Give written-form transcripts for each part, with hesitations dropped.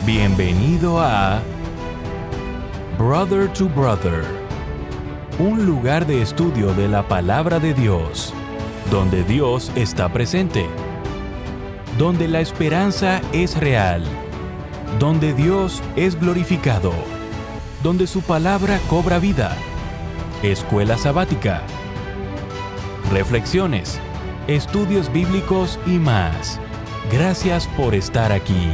Bienvenido a Brother to Brother, un lugar de estudio de la palabra de Dios, donde Dios está presente, donde la esperanza es real, donde Dios es glorificado, donde su palabra cobra vida. Escuela sabática, reflexiones, estudios bíblicos y más. Gracias por estar aquí.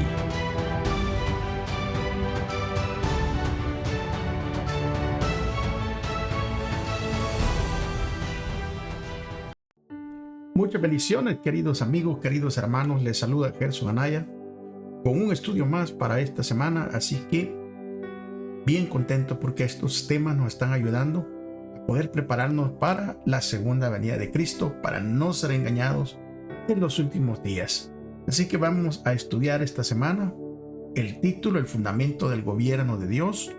Muchas bendiciones, queridos amigos, queridos hermanos. Les saluda Gerson Anaya con un estudio más para esta semana. Así que bien contento porque estos temas nos están ayudando a poder prepararnos para la segunda venida de Cristo, para no ser engañados en los últimos días. Así que vamos a estudiar esta semana el título, el fundamento del gobierno de Dios.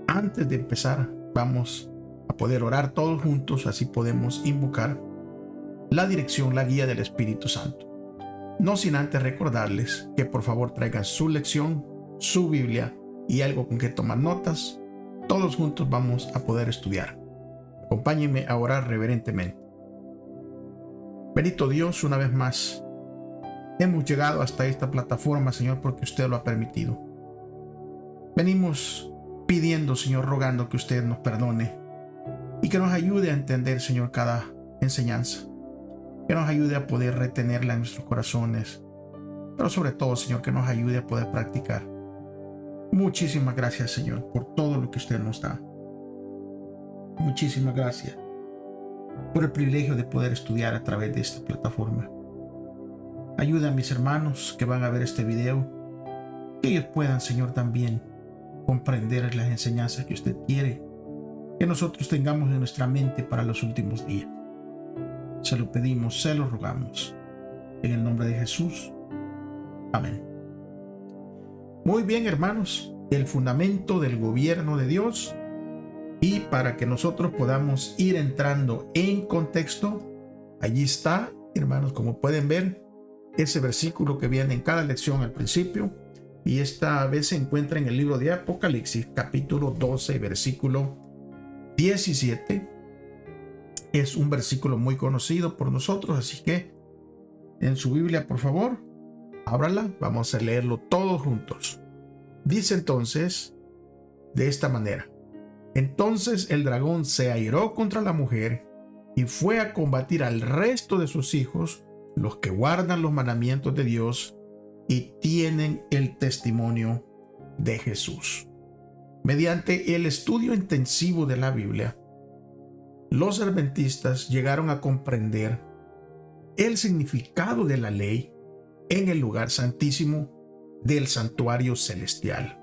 Antes de empezar, vamos a poder orar todos juntos, así podemos invocar la dirección, la guía del Espíritu Santo. No sin antes recordarles que por favor traigan su lección, su Biblia y algo con que tomar notas. Todos juntos vamos a poder estudiar. Acompáñenme a orar reverentemente. Bendito Dios, una vez más, hemos llegado hasta esta plataforma, Señor, porque usted lo ha permitido. Venimos pidiendo, Señor, rogando que usted nos perdone y que nos ayude a entender, Señor, cada enseñanza. Que nos ayude a poder retenerla en nuestros corazones, pero sobre todo, Señor, que nos ayude a poder practicar. Muchísimas gracias, Señor, por todo lo que usted nos da. Muchísimas gracias por el privilegio de poder estudiar a través de esta plataforma. Ayuda a mis hermanos que van a ver este video, que ellos puedan, Señor, también comprender las enseñanzas que usted quiere que nosotros tengamos en nuestra mente para los últimos días. Se lo pedimos, se lo rogamos. En el nombre de Jesús. Amén. Muy bien, hermanos. El fundamento del gobierno de Dios. Y para que nosotros podamos ir entrando en contexto, allí está, hermanos, como pueden ver, ese versículo que viene en cada lección al principio. Y esta vez se encuentra en el libro de Apocalipsis, capítulo 12, versículo 17. Es un versículo muy conocido por nosotros, así que en su Biblia, por favor, ábrala, vamos a leerlo todos juntos. Dice entonces de esta manera: entonces el dragón se airó contra la mujer y fue a combatir al resto de sus hijos, los que guardan los mandamientos de Dios y tienen el testimonio de Jesús. Mediante el estudio intensivo de la Biblia, los adventistas llegaron a comprender el significado de la ley en el lugar santísimo del santuario celestial.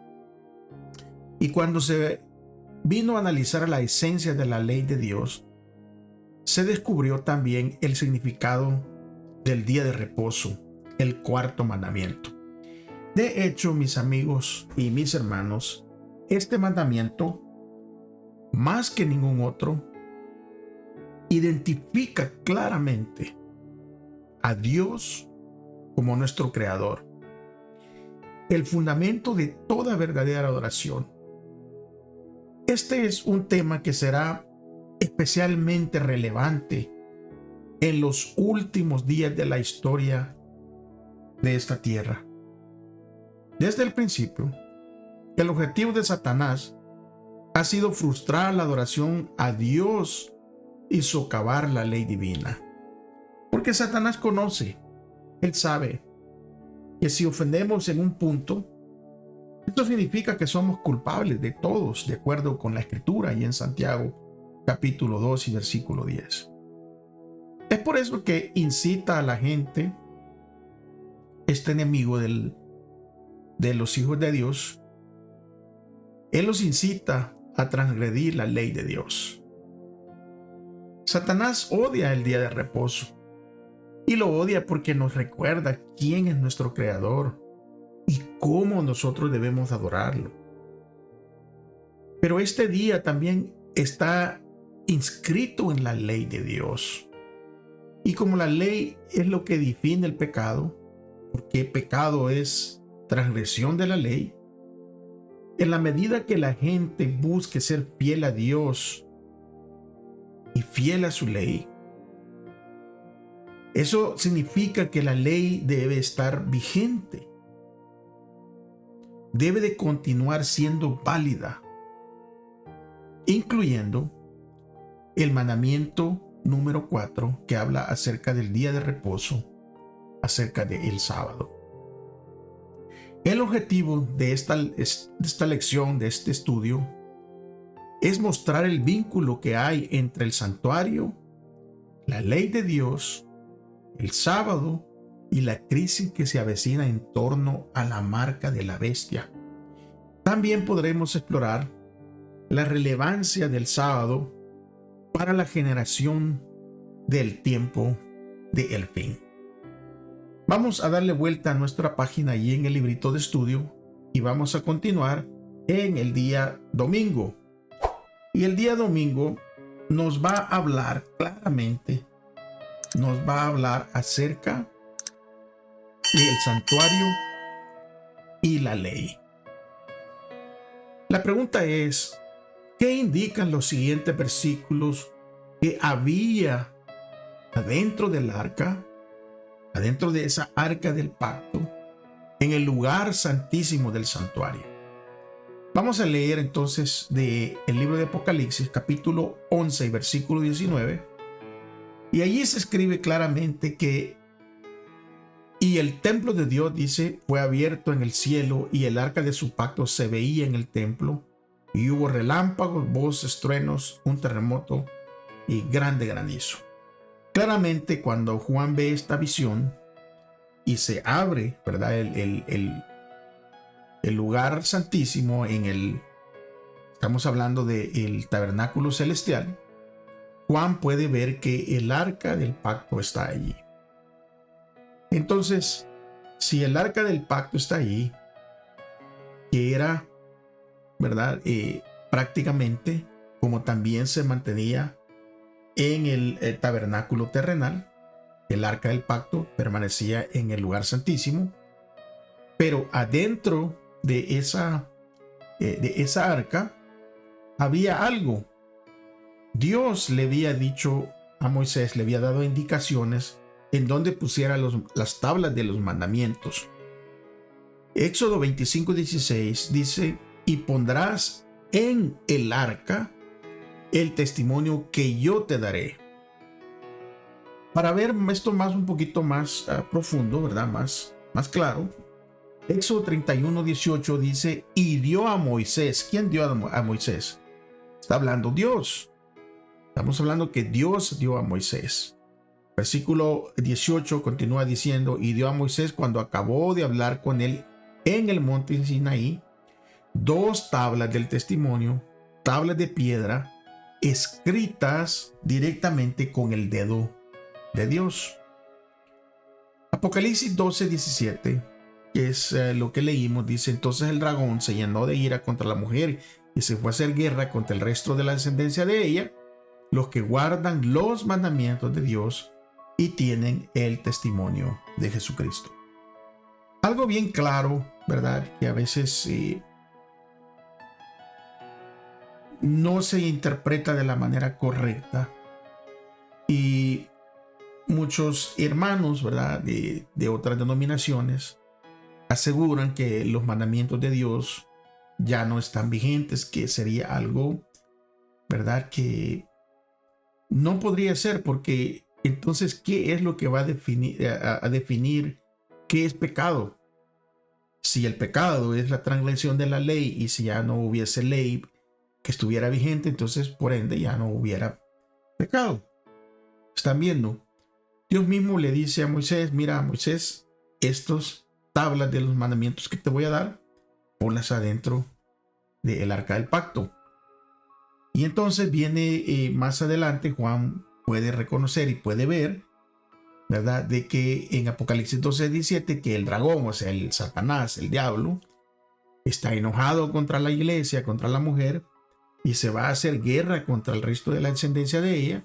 Y cuando se vino a analizar la esencia de la ley de Dios, se descubrió también el significado del día de reposo, el cuarto mandamiento. De hecho, mis amigos y mis hermanos, este mandamiento, más que ningún otro, identifica claramente a Dios como nuestro creador, el fundamento de toda verdadera adoración. Este es un tema que será especialmente relevante en los últimos días de la historia de esta tierra. Desde el principio, el objetivo de Satanás ha sido frustrar la adoración a Dios y socavar la ley divina. Porque Satanás conoce, él sabe que si ofendemos en un punto, esto significa que somos culpables de todos, de acuerdo con la Escritura y en Santiago capítulo 2 y versículo 10. Es por eso que incita a la gente, este enemigo de los hijos de Dios, él los incita a transgredir la ley de Dios. Satanás odia el día de reposo y lo odia porque nos recuerda quién es nuestro creador y cómo nosotros debemos adorarlo. Pero este día también está inscrito en la ley de Dios. Y como la ley es lo que define el pecado, porque pecado es transgresión de la ley, en la medida que la gente busque ser fiel a Dios y fiel a su ley, eso significa que la ley debe estar vigente. Debe de continuar siendo válida, incluyendo el mandamiento número 4 que habla acerca del día de reposo, acerca del sábado. El objetivo de esta lección, de este estudio, es mostrar el vínculo que hay entre el santuario, la ley de Dios, el sábado y la crisis que se avecina en torno a la marca de la bestia. También podremos explorar la relevancia del sábado para la generación del tiempo del fin. Vamos a darle vuelta a nuestra página allí en el librito de estudio y vamos a continuar en el día domingo. Y el día domingo nos va a hablar claramente, nos va a hablar acerca del santuario y la ley. La pregunta es, ¿qué indican los siguientes versículos que había adentro del arca, adentro de esa arca del pacto, en el lugar santísimo del santuario? Vamos a leer entonces del libro de Apocalipsis, capítulo 11 y versículo 19. Y allí se escribe claramente que y el templo de Dios, dice, fue abierto en el cielo y el arca de su pacto se veía en el templo. Y hubo relámpagos, voces, truenos, un terremoto y grande granizo. Claramente cuando Juan ve esta visión y se abre, ¿verdad?, el lugar santísimo estamos hablando del tabernáculo celestial, Juan puede ver que el arca del pacto está allí. Entonces, si el arca del pacto está allí, que era, ¿verdad?, prácticamente como también se mantenía en el tabernáculo terrenal, el arca del pacto permanecía en el lugar santísimo, pero adentro de esa arca había algo. Dios le había dicho a Moisés, le había dado indicaciones en donde pusiera las tablas de los mandamientos. Éxodo 25:16 dice, y pondrás en el arca el testimonio que yo te daré. Para ver esto un poquito más profundo, ¿verdad? Más claro, Éxodo 31:18 dice, y dio a Moisés. ¿Quién dio a Moisés? Está hablando Dios. Estamos hablando que Dios dio a Moisés. Versículo 18 continúa diciendo, y dio a Moisés cuando acabó de hablar con él en el monte Sinaí, 2 tablas del testimonio, tablas de piedra, escritas directamente con el dedo de Dios. Apocalipsis 12:17, que es lo que leímos, dice, entonces el dragón se llenó de ira contra la mujer y se fue a hacer guerra contra el resto de la descendencia de ella, los que guardan los mandamientos de Dios y tienen el testimonio de Jesucristo. Algo bien claro, ¿verdad?, que a veces no se interpreta de la manera correcta y muchos hermanos, ¿verdad?, de otras denominaciones aseguran que los mandamientos de Dios ya no están vigentes, que sería algo, ¿verdad?, que no podría ser, porque entonces, ¿qué es lo que va a definir qué es pecado? Si el pecado es la transgresión de la ley y si ya no hubiese ley que estuviera vigente, entonces por ende ya no hubiera pecado. ¿Están viendo? Dios mismo le dice a Moisés, mira Moisés, estos tablas de los mandamientos que te voy a dar, ponlas adentro del arca del pacto. Y entonces viene más adelante, Juan puede reconocer y puede ver, ¿verdad?, de que en Apocalipsis 12:17, que el dragón, o sea, el Satanás, el diablo, está enojado contra la iglesia, contra la mujer, y se va a hacer guerra contra el resto de la descendencia de ella,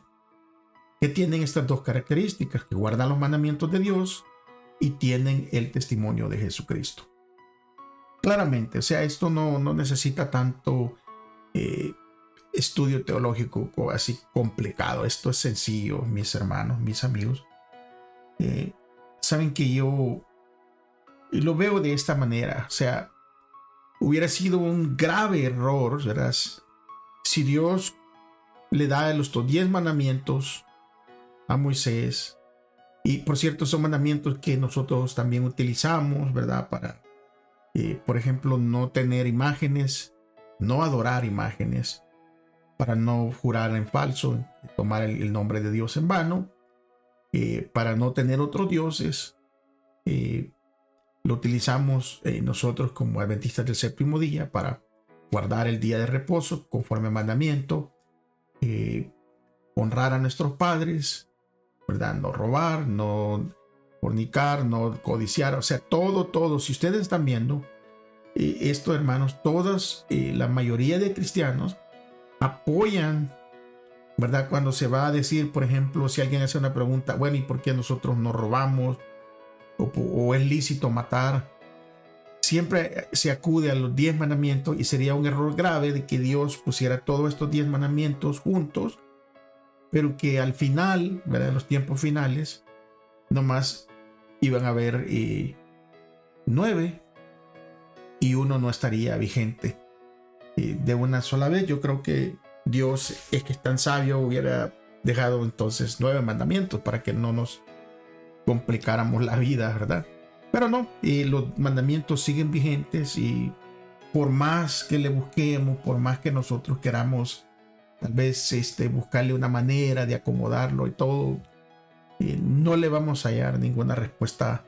que tienen estas 2 características, que guardan los mandamientos de Dios y tienen el testimonio de Jesucristo. claramente, o sea, esto no necesita tanto estudio teológico así complicado. Esto es sencillo, mis hermanos, mis amigos. Saben que yo lo veo de esta manera. O sea, hubiera sido un grave error, ¿verdad? Si Dios le da los 10 mandamientos a Moisés, y por cierto son mandamientos que nosotros también utilizamos, ¿verdad? Para, por ejemplo, no tener imágenes, no adorar imágenes, para no jurar en falso, tomar el nombre de Dios en vano, para no tener otros dioses. Lo utilizamos nosotros como adventistas del séptimo día para guardar el día de reposo conforme al mandamiento, honrar a nuestros padres, ¿verdad? No robar, no fornicar, no codiciar, o sea, todo. Si ustedes están viendo esto, hermanos, la mayoría de cristianos apoyan, ¿verdad? Cuando se va a decir, por ejemplo, si alguien hace una pregunta, bueno, ¿y por qué nosotros no robamos? O es lícito matar. Siempre se acude a los 10 mandamientos, y sería un error grave de que Dios pusiera todos estos 10 mandamientos juntos, pero que al final, ¿verdad? En los tiempos finales, nomás iban a haber 9 y uno no estaría vigente de una sola vez. Yo creo que Dios, es que es tan sabio, hubiera dejado entonces 9 mandamientos para que no nos complicáramos la vida, ¿verdad? Pero no, los mandamientos siguen vigentes, y por más que le busquemos, por más que nosotros queramos tal vez buscarle una manera de acomodarlo y todo, no le vamos a hallar ninguna respuesta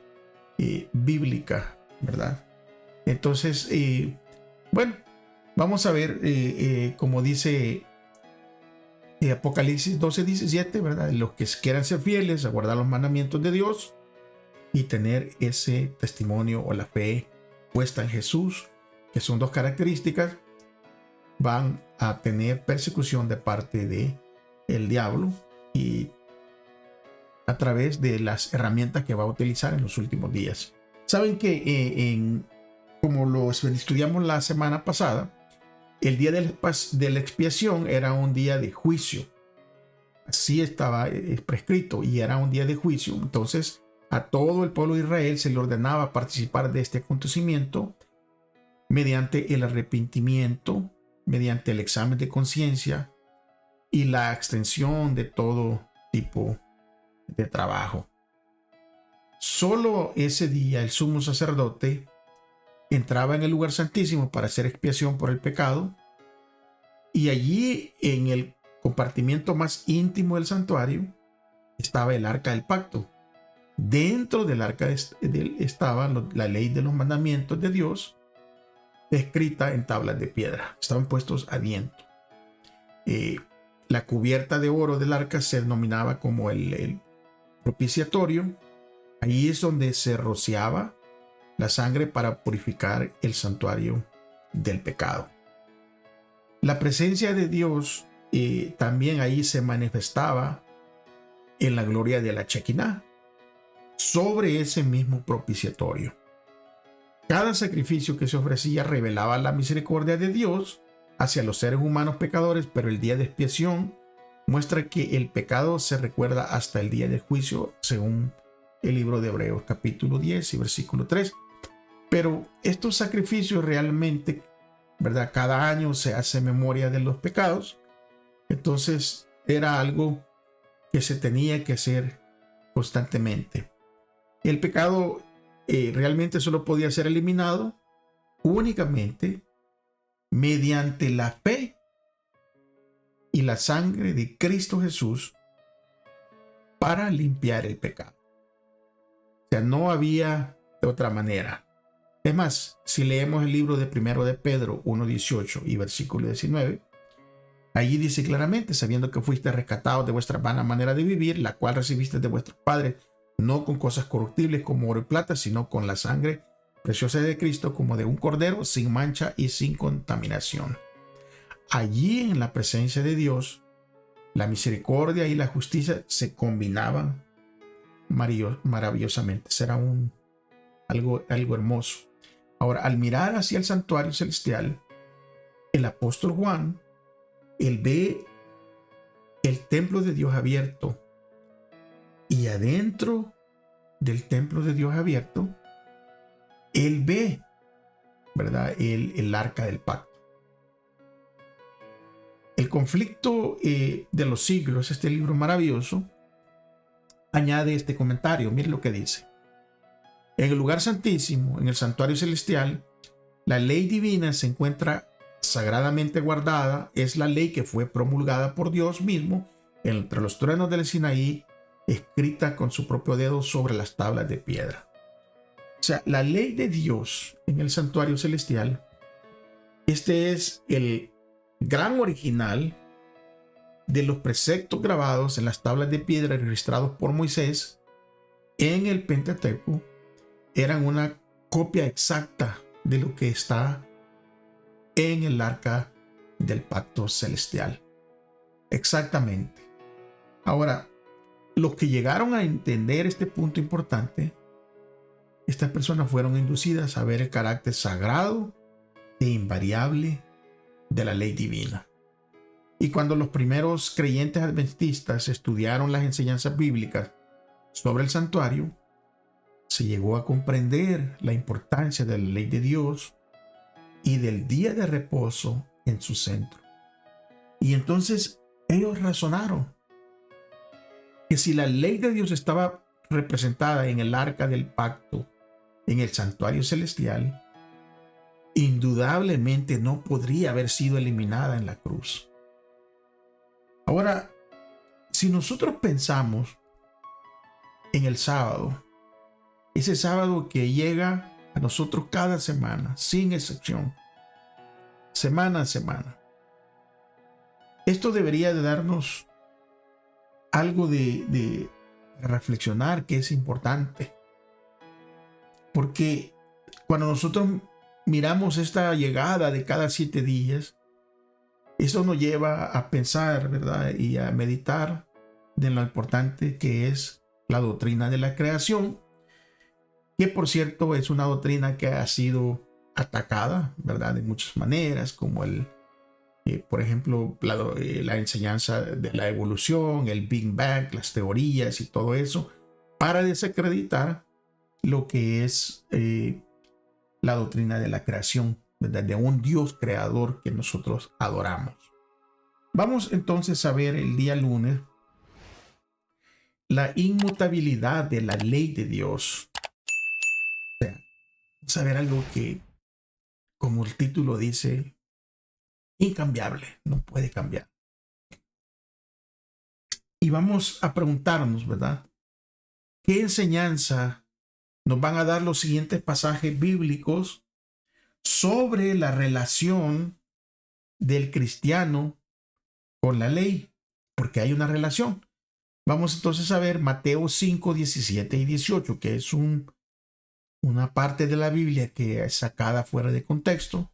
bíblica, ¿verdad? Entonces, bueno, vamos a ver, como dice Apocalipsis 12:17, ¿verdad? Los que quieran ser fieles a guardar los mandamientos de Dios y tener ese testimonio o la fe puesta en Jesús, que son 2 características, van a tener persecución de parte de el diablo, y a través de las herramientas que va a utilizar en los últimos días. Saben que como lo estudiamos la semana pasada, el día de la expiación era un día de juicio. Así estaba prescrito, y era un día de juicio. Entonces, a todo el pueblo de Israel se le ordenaba participar de este acontecimiento mediante el arrepentimiento, mediante el examen de conciencia y la extensión de todo tipo de trabajo. Solo ese día el sumo sacerdote entraba en el lugar santísimo para hacer expiación por el pecado, y allí en el compartimiento más íntimo del santuario estaba el arca del pacto. Dentro del arca estaba la ley de los mandamientos de Dios, escrita en tablas de piedra. Estaban puestos adentro. La cubierta de oro del arca se denominaba como el propiciatorio. Ahí es donde se rociaba la sangre para purificar el santuario del pecado. La presencia de Dios también ahí se manifestaba en la gloria de la Shekinah sobre ese mismo propiciatorio. Cada sacrificio que se ofrecía revelaba la misericordia de Dios hacia los seres humanos pecadores, pero el día de expiación muestra que el pecado se recuerda hasta el día del juicio, según el libro de Hebreos capítulo 10 y versículo 3. Pero estos sacrificios realmente, ¿verdad? Cada año se hace memoria de los pecados. Entonces era algo que se tenía que hacer constantemente. El pecado realmente solo podía ser eliminado únicamente mediante la fe y la sangre de Cristo Jesús para limpiar el pecado. O sea, no había de otra manera. Es más, si leemos el libro de primero de Pedro 1:18 y versículo 19, allí dice claramente: sabiendo que fuiste rescatados de vuestra vana manera de vivir, la cual recibiste de vuestros padres, no con cosas corruptibles como oro y plata, sino con la sangre preciosa de Cristo, como de un cordero, sin mancha y sin contaminación. Allí, en la presencia de Dios, la misericordia y la justicia se combinaban maravillosamente. Será algo hermoso. Ahora, al mirar hacia el santuario celestial, el apóstol Juan, él ve el templo de Dios abierto, y adentro del templo de Dios abierto, él ve, ¿verdad?, el arca del pacto. El conflicto de los siglos, este libro maravilloso, añade este comentario. Miren lo que dice. En el lugar santísimo, en el santuario celestial, la ley divina se encuentra sagradamente guardada. Es la ley que fue promulgada por Dios mismo entre los truenos del Sinaí, escrita con su propio dedo sobre las tablas de piedra. O sea, la ley de Dios en el santuario celestial, este es el gran original de los preceptos grabados en las tablas de piedra registrados por Moisés en el Pentateuco. Eran una copia exacta de lo que está en el arca del pacto celestial. Exactamente. Ahora, los que llegaron a entender este punto importante, estas personas fueron inducidas a ver el carácter sagrado e invariable de la ley divina. Y cuando los primeros creyentes adventistas estudiaron las enseñanzas bíblicas sobre el santuario, se llegó a comprender la importancia de la ley de Dios y del día de reposo en su centro. Y entonces ellos razonaron que si la ley de Dios estaba representada en el arca del pacto, en el santuario celestial, indudablemente no podría haber sido eliminada en la cruz. Ahora, si nosotros pensamos en el sábado, ese sábado que llega a nosotros cada semana, sin excepción, semana a semana, esto debería de darnos algo de reflexionar, que es importante. Porque cuando nosotros miramos esta llegada de cada 7 días, eso nos lleva a pensar, ¿verdad?, y a meditar de lo importante que es la doctrina de la creación, que por cierto es una doctrina que ha sido atacada, ¿verdad?, de muchas maneras, como por ejemplo, la enseñanza de la evolución, el Big Bang, las teorías y todo eso, para desacreditar lo que es la doctrina de la creación, ¿verdad?, de un Dios creador que nosotros adoramos. Vamos entonces a ver el día lunes la inmutabilidad de la ley de Dios. O sea, saber algo que, como el título dice, incambiable, no puede cambiar. Y vamos a preguntarnos, ¿verdad?, ¿qué enseñanza nos van a dar los siguientes pasajes bíblicos sobre la relación del cristiano con la ley? Porque hay una relación. Vamos entonces a ver Mateo 5, 17 y 18, que es una parte de la Biblia que es sacada fuera de contexto.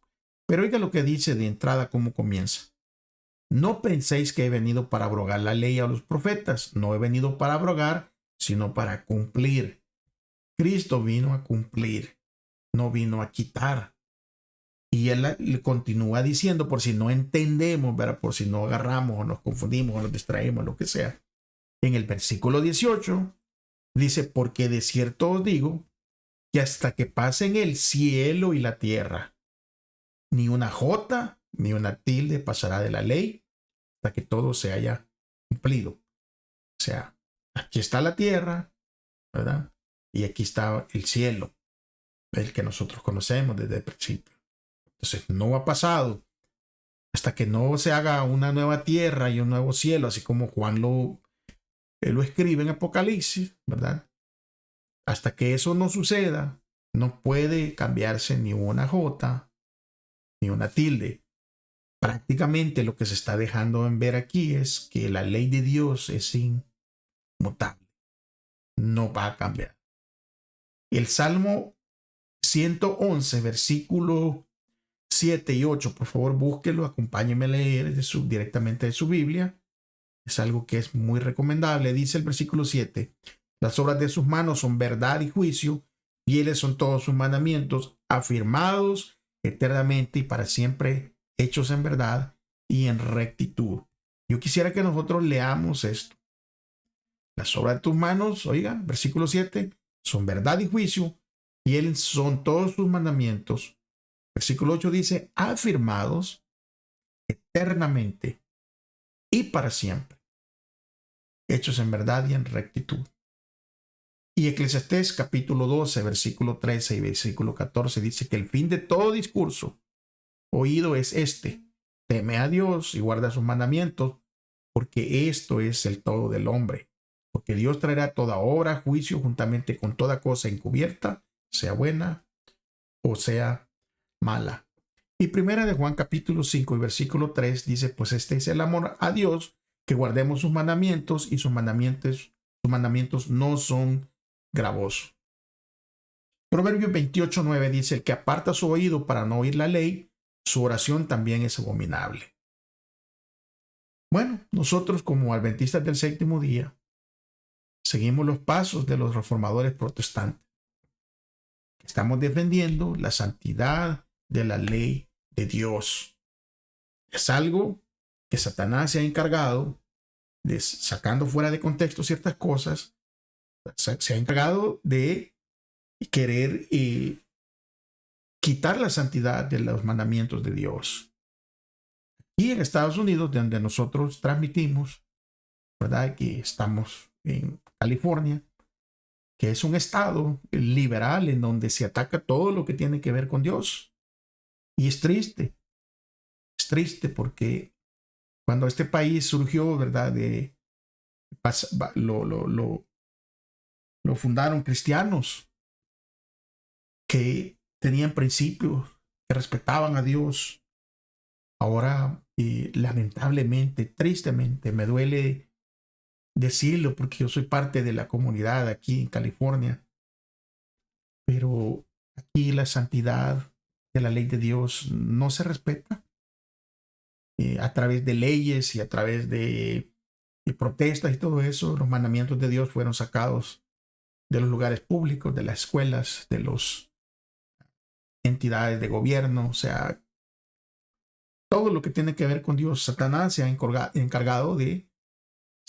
Pero oiga lo que dice de entrada, cómo comienza. No penséis que he venido para abrogar la ley a los profetas. No he venido para abrogar, sino para cumplir. Cristo vino a cumplir, no vino a quitar. Y él le continúa diciendo, por si no entendemos, ¿verdad?, por si no agarramos o nos confundimos o nos distraemos, lo que sea. En el versículo 18 dice, porque de cierto os digo que hasta que pasen el cielo y la tierra, ni una jota ni una tilde pasará de la ley hasta que todo se haya cumplido. O sea, aquí está la tierra, ¿verdad?, y aquí está el cielo, el que nosotros conocemos desde el principio. Entonces no ha pasado hasta que no se haga una nueva tierra y un nuevo cielo, así como Juan lo escribe en Apocalipsis, ¿verdad? Hasta que eso no suceda, no puede cambiarse ni una jota ni una tilde. Prácticamente lo que se está dejando en ver aquí es que la ley de Dios es inmutable, no va a cambiar. El Salmo 111, versículo 7 y 8, por favor búsquelo, acompáñenme a leer directamente de su Biblia. Es algo que es muy recomendable. Dice el versículo 7, las obras de sus manos son verdad y juicio, Fieles son todos sus mandamientos, afirmados eternamente y para siempre, hechos en verdad y en rectitud. Yo quisiera que nosotros leamos esto. Las obras de tus manos, oiga, versículo 7, son verdad y juicio, fieles son todos sus mandamientos. Versículo 8 dice, afirmados eternamente y para siempre, hechos en verdad y en rectitud. Y Eclesiastés capítulo 12, versículo 13 y versículo 14 dice que el fin de todo discurso oído es este: teme a Dios y guarda sus mandamientos, porque esto es el todo del hombre. Porque Dios traerá toda obra a juicio juntamente con toda cosa encubierta, sea buena o sea mala. Y primera de Juan capítulo 5 y versículo 3 dice, pues este es el amor a Dios, que guardemos sus mandamientos, y sus mandamientos no son gravosos. Proverbios 28:9 dice, el que aparta su oído para no oír la ley, su oración también es abominable. Bueno, nosotros como adventistas del séptimo día, seguimos los pasos de los reformadores protestantes. Estamos defendiendo la santidad de la ley de Dios. Es algo que Satanás se ha encargado de, sacando fuera de contexto ciertas cosas, se ha encargado de querer quitar la santidad de los mandamientos de Dios. Y en Estados Unidos, donde nosotros transmitimos, ¿verdad? Que estamos en California, que es un estado liberal en donde se ataca todo lo que tiene que ver con Dios. Y es triste porque cuando este país surgió, ¿verdad? Lo fundaron cristianos que tenían principios, que respetaban a Dios. Ahora, lamentablemente, tristemente, me duele decirlo porque yo soy parte de la comunidad aquí en California, pero aquí la santidad de la ley de Dios no se respeta. A través de leyes y a través de protestas y todo eso, los mandamientos de Dios fueron sacados de los lugares públicos, de las escuelas, de las entidades de gobierno. O sea, todo lo que tiene que ver con Dios, Satanás se ha encargado de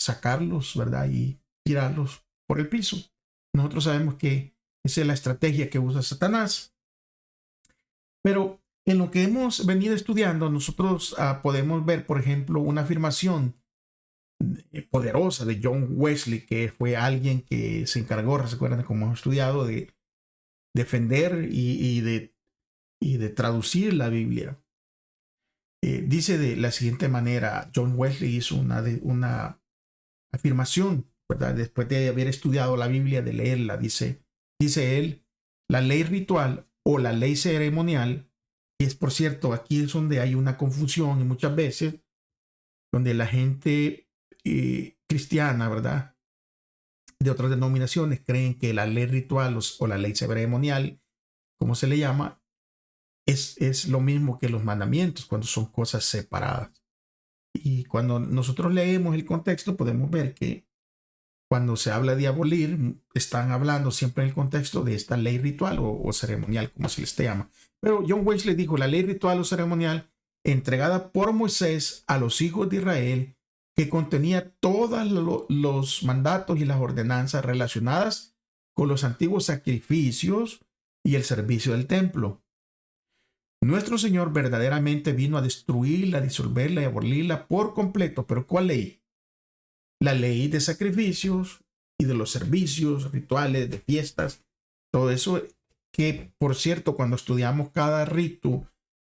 sacarlos, ¿verdad? Y tirarlos por el piso. Nosotros sabemos que esa es la estrategia que usa Satanás. Pero en lo que hemos venido estudiando, nosotros podemos ver, por ejemplo, una afirmación poderosa de John Wesley, que fue alguien que se encargó, ¿se acuerdan cómo hemos estudiado, de defender y de traducir la Biblia? Dice de la siguiente manera, John Wesley hizo una afirmación, ¿verdad? Después de haber estudiado la Biblia, de leerla, dice él, la ley ritual o la ley ceremonial, y es por cierto, aquí es donde hay una confusión y muchas veces, donde la gente cristiana, ¿verdad?, de otras denominaciones creen que la ley ritual o la ley ceremonial, como se le llama, es lo mismo que los mandamientos, cuando son cosas separadas. Y cuando nosotros leemos el contexto, podemos ver que cuando se habla de abolir, están hablando siempre en el contexto de esta ley ritual o ceremonial, como se les llama. Pero John Wesley dijo, la ley ritual o ceremonial entregada por Moisés a los hijos de Israel, que contenía todos los mandatos y las ordenanzas relacionadas con los antiguos sacrificios y el servicio del templo. Nuestro Señor verdaderamente vino a destruirla, disolverla y abolirla por completo. ¿Pero cuál ley? La ley de sacrificios y de los servicios, rituales, de fiestas, todo eso que, por cierto, cuando estudiamos cada rito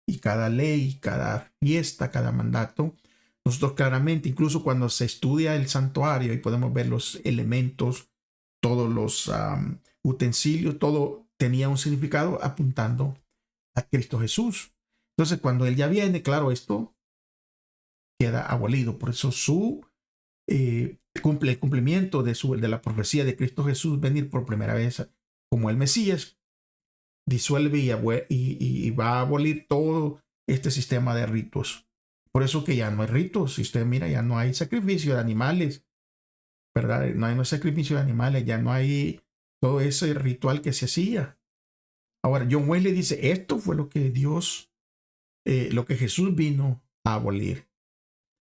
y cada ley, cada fiesta, cada mandato, nosotros claramente, incluso cuando se estudia el santuario y podemos ver los elementos, todos los utensilios, todo tenía un significado apuntando a Cristo Jesús. Entonces, cuando Él ya viene, claro, esto queda abolido. Por eso el cumplimiento de la profecía de Cristo Jesús venir por primera vez como el Mesías disuelve y va a abolir todo este sistema de ritos. Por eso que ya no hay ritos. Si usted mira, ya no hay sacrificio de animales, ¿verdad? No hay sacrificio de animales, ya no hay todo ese ritual que se hacía. Ahora, John Wesley dice, esto fue lo que lo que Jesús vino a abolir.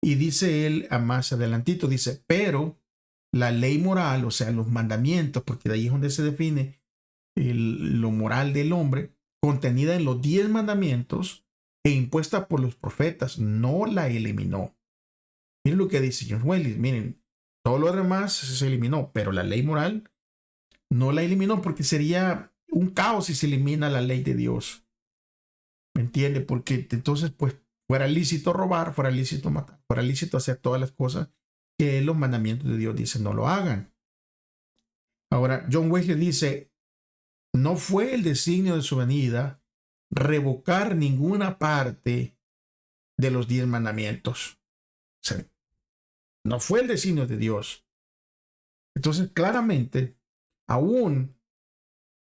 Y dice él más adelantito, dice, pero la ley moral, o sea, los mandamientos, porque de ahí es donde se define lo moral del hombre, contenida en los 10 mandamientos e impuesta por los profetas, no la eliminó. Miren lo que dice John Wesley, miren, todo lo demás se eliminó, pero la ley moral no la eliminó porque sería un caos si se elimina la ley de Dios. ¿Me entiende? Porque entonces, pues, fuera lícito robar, fuera lícito matar, fuera lícito hacer todas las cosas que los mandamientos de Dios dicen no lo hagan. Ahora, John Wesley dice, no fue el designio de su venida revocar ninguna parte de los 10 mandamientos. O sea, no fue el designio de Dios. Entonces, claramente, aún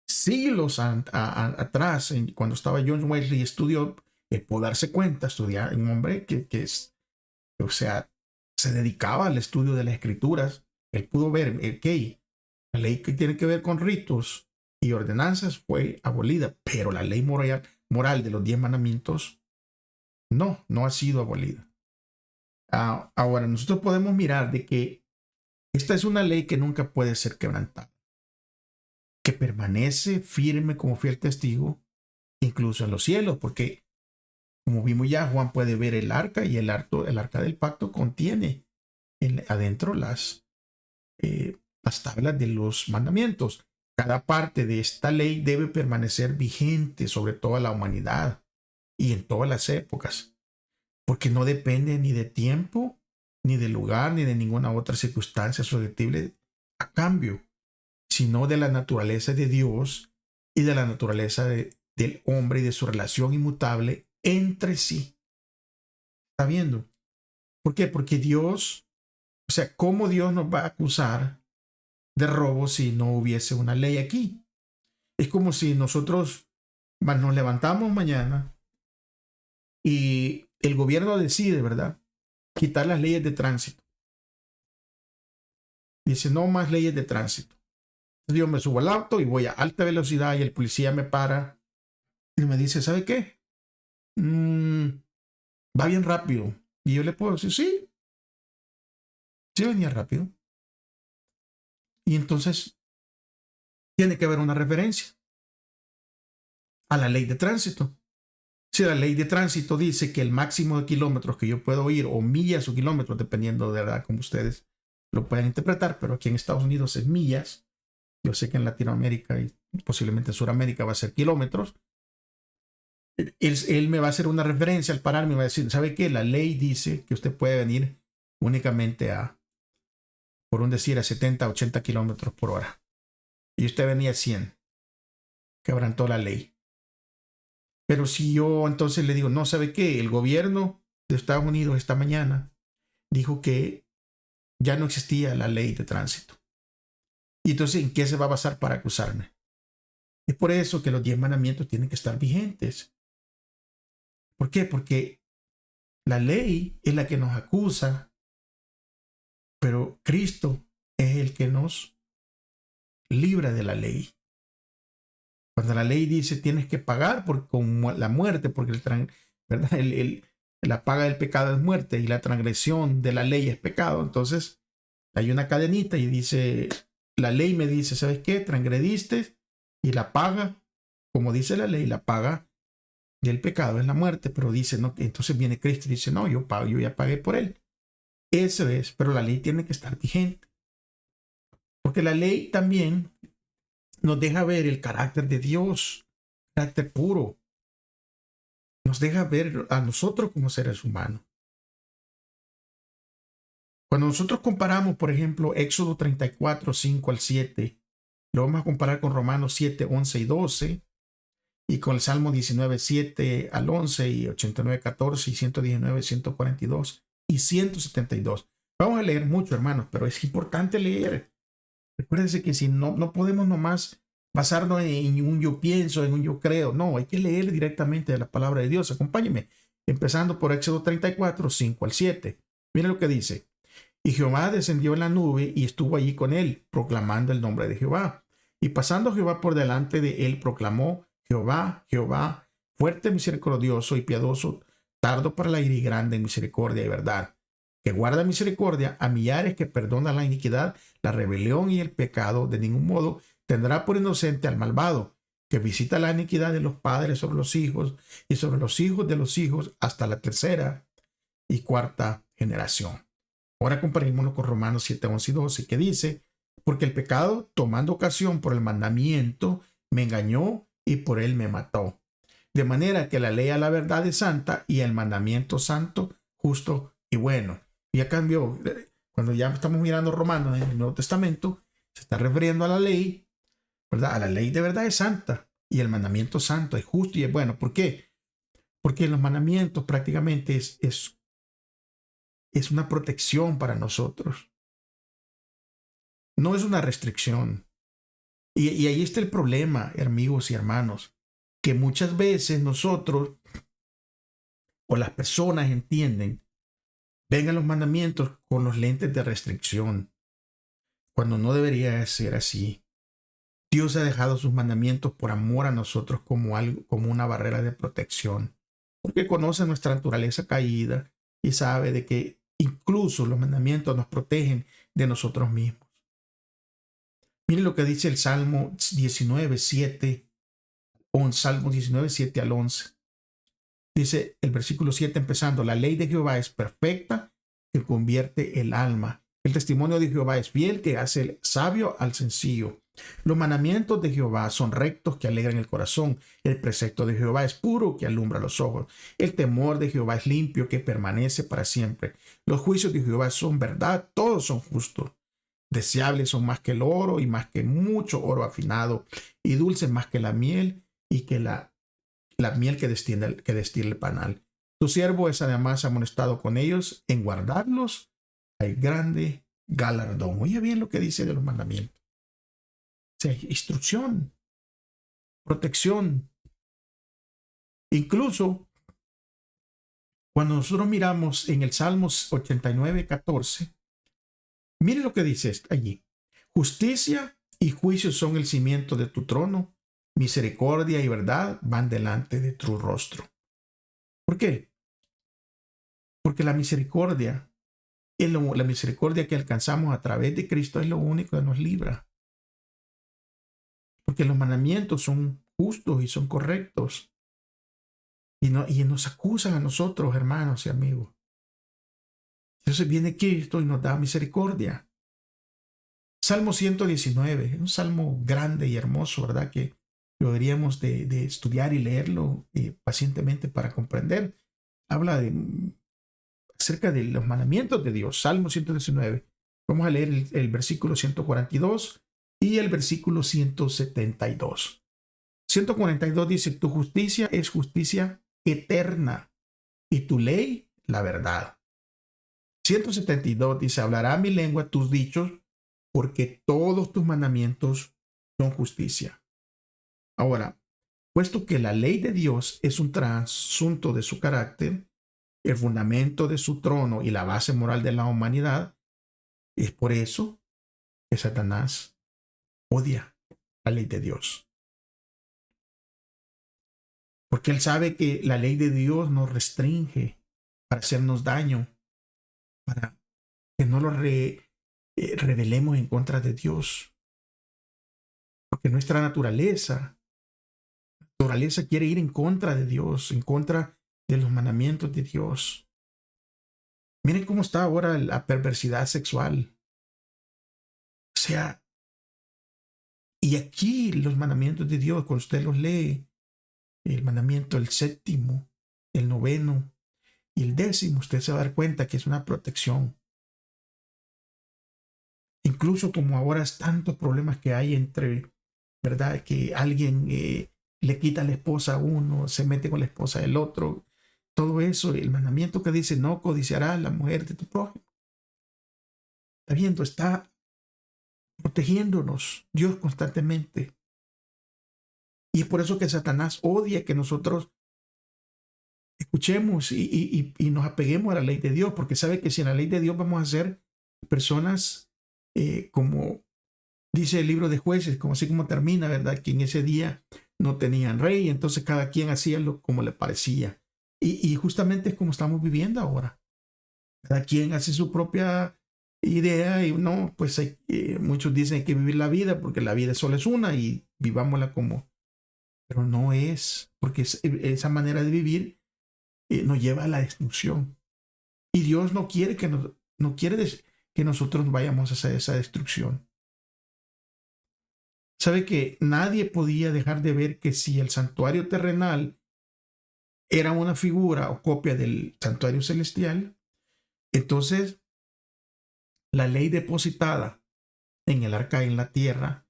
siglos atrás, cuando estaba John Wesley estudió, él pudo darse cuenta, estudiar un hombre que es, o sea, se dedicaba al estudio de las escrituras. Él pudo ver que la ley que tiene que ver con ritos y ordenanzas fue abolida, pero la ley moral de los 10 mandamientos no ha sido abolida. Ahora, nosotros podemos mirar de que esta es una ley que nunca puede ser quebrantada, que permanece firme como fiel testigo, incluso en los cielos, porque como vimos ya, Juan puede ver el arca y el arca del pacto contiene adentro las tablas de los mandamientos. Cada parte de esta ley debe permanecer vigente sobre toda la humanidad y en todas las épocas, porque no depende ni de tiempo, ni de lugar, ni de ninguna otra circunstancia susceptible a cambio, sino de la naturaleza de Dios y de la naturaleza del hombre y de su relación inmutable entre sí. ¿Está viendo? ¿Por qué? Porque Dios, o sea, ¿cómo Dios nos va a acusar de robo si no hubiese una ley aquí? Es como si nosotros nos levantamos mañana y el gobierno decide, ¿verdad?, quitar las leyes de tránsito. Dice, no más leyes de tránsito. Entonces yo me subo al auto y voy a alta velocidad y el policía me para y me dice, ¿sabe qué? Va bien rápido. Y yo le puedo decir, sí venía rápido. Y entonces tiene que haber una referencia a la ley de tránsito. Si la ley de tránsito dice que el máximo de kilómetros que yo puedo ir, o millas o kilómetros, dependiendo de verdad como ustedes lo puedan interpretar, pero aquí en Estados Unidos es millas. Yo sé que en Latinoamérica y posiblemente en Sudamérica va a ser kilómetros. Él me va a hacer una referencia al pararme y va a decir, ¿sabe qué? La ley dice que usted puede venir únicamente por un decir, a 70, 80 kilómetros por hora. Y usted venía a 100. Quebrantó la ley. Pero si yo entonces le digo, no, ¿sabe qué? El gobierno de Estados Unidos esta mañana dijo que ya no existía la ley de tránsito. Y entonces, ¿en qué se va a basar para acusarme? Es por eso que los 10 mandamientos tienen que estar vigentes. ¿Por qué? Porque la ley es la que nos acusa, pero Cristo es el que nos libra de la ley. Cuando la ley dice tienes que pagar con la muerte, porque ¿verdad? La paga del pecado es muerte y la transgresión de la ley es pecado, entonces hay una cadenita y dice, la ley me dice, ¿sabes qué? Transgrediste y la paga, como dice la ley, la paga del pecado es la muerte, pero dice, no, entonces viene Cristo y dice, no, yo ya pagué por él. Eso es, pero la ley tiene que estar vigente. Porque la ley también nos deja ver el carácter de Dios, carácter puro. Nos deja ver a nosotros como seres humanos. Cuando nosotros comparamos, por ejemplo, Éxodo 34, 5 al 7, lo vamos a comparar con Romanos 7, 11 y 12, y con el Salmo 19, 7 al 11, y 89, 14, y 119, 142, y 172. Vamos a leer mucho, hermanos, pero es importante leer. Recuérdense que si no podemos nomás basarnos en un yo pienso, en un yo creo. No, hay que leer directamente de la palabra de Dios. Acompáñenme, empezando por Éxodo 34, 5 al 7. Miren lo que dice. Y Jehová descendió en la nube y estuvo allí con él, proclamando el nombre de Jehová. Y pasando Jehová por delante de él, proclamó: Jehová, Jehová, fuerte, misericordioso y piadoso, tardo para la ira y grande en misericordia y verdad, que guarda misericordia a millares, que perdona la iniquidad, la rebelión y el pecado. De ningún modo tendrá por inocente al malvado, que visita la iniquidad de los padres sobre los hijos y sobre los hijos de los hijos hasta la tercera y cuarta generación. Ahora comparémoslo con Romanos 7, 11 y 12, que dice: porque el pecado, tomando ocasión por el mandamiento, me engañó y por él me mató. De manera que la ley a la verdad es santa y el mandamiento santo, justo y bueno. Ya cambió. Cuando ya estamos mirando Romanos en el Nuevo Testamento, se está refiriendo a la ley, ¿verdad? A la ley de verdad es santa y el mandamiento santo es justo y es bueno. ¿Por qué? Porque los mandamientos prácticamente es una protección para nosotros. No es una restricción. Y ahí está el problema, amigos y hermanos, que muchas veces nosotros o las personas ven a los mandamientos con los lentes de restricción, cuando no debería ser así. Dios ha dejado sus mandamientos por amor a nosotros como algo, como una barrera de protección, porque conoce nuestra naturaleza caída y sabe de que incluso los mandamientos nos protegen de nosotros mismos. Miren lo que dice el Salmo 19, 7, Salmo 19, 7 al 11. Dice el versículo 7 empezando: la ley de Jehová es perfecta, que convierte el alma. El testimonio de Jehová es fiel, que hace sabio al sencillo. Los mandamientos de Jehová son rectos, que alegran el corazón. El precepto de Jehová es puro, que alumbra los ojos. El temor de Jehová es limpio, que permanece para siempre. Los juicios de Jehová son verdad, todos son justos. Deseables son más que el oro y más que mucho oro afinado, y dulces más que la miel y que la miel que destila el panal. Tu siervo es además amonestado con ellos, en guardarlos hay grande galardón. Oye bien lo que dice de los mandamientos. O sea, instrucción, protección. Incluso cuando nosotros miramos en el Salmos 89, 14, mire lo que dice allí: justicia y juicio son el cimiento de tu trono, misericordia y verdad van delante de tu rostro. ¿Por qué? Porque la misericordia que alcanzamos a través de Cristo es lo único que nos libra. Porque los mandamientos son justos y son correctos. Y nos acusan a nosotros, hermanos y amigos. Entonces viene Cristo y nos da misericordia. Salmo 119, un salmo grande y hermoso, ¿verdad? Que deberíamos de estudiar y leerlo pacientemente para comprender. Habla acerca de los mandamientos de Dios. Salmo 119. Vamos a leer el versículo 142 y el versículo 172. 142 dice: tu justicia es justicia eterna y tu ley la verdad. 172 dice: hablará mi lengua tus dichos, porque todos tus mandamientos son justicia. Ahora, puesto que la ley de Dios es un trasunto de su carácter, el fundamento de su trono y la base moral de la humanidad, es por eso que Satanás odia la ley de Dios. Porque él sabe que la ley de Dios nos restringe para hacernos daño, para que no lo rebelemos en contra de Dios. Porque nuestra naturaleza quiere ir en contra de Dios, en contra de los mandamientos de Dios. Miren cómo está ahora la perversidad sexual. O sea, y aquí los mandamientos de Dios, cuando usted los lee, el mandamiento, el séptimo, el noveno y el décimo, usted se va a dar cuenta que es una protección. Incluso como ahora es tantos problemas que hay entre, ¿verdad? Que alguien le quita la esposa a uno, se mete con la esposa del otro. Todo eso, el mandamiento que dice: no codiciarás la mujer de tu prójimo. Está viendo, está protegiéndonos Dios constantemente. Y es por eso que Satanás odia que nosotros escuchemos y nos apeguemos a la ley de Dios, porque sabe que sin la ley de Dios vamos a ser personas como Dice el libro de Jueces, como así como termina, ¿verdad? Que en ese día no tenían rey, entonces cada quien hacía lo como le parecía. Y justamente es como estamos viviendo ahora. Cada quien hace su propia idea y no, pues muchos dicen que vivir la vida porque la vida solo es una y vivámosla como, pero no es, porque esa manera de vivir nos lleva a la destrucción. Y Dios no quiere no quiere que nosotros vayamos hacia esa destrucción. Sabe que nadie podía dejar de ver que si el santuario terrenal era una figura o copia del santuario celestial, entonces la ley depositada en el arca en la tierra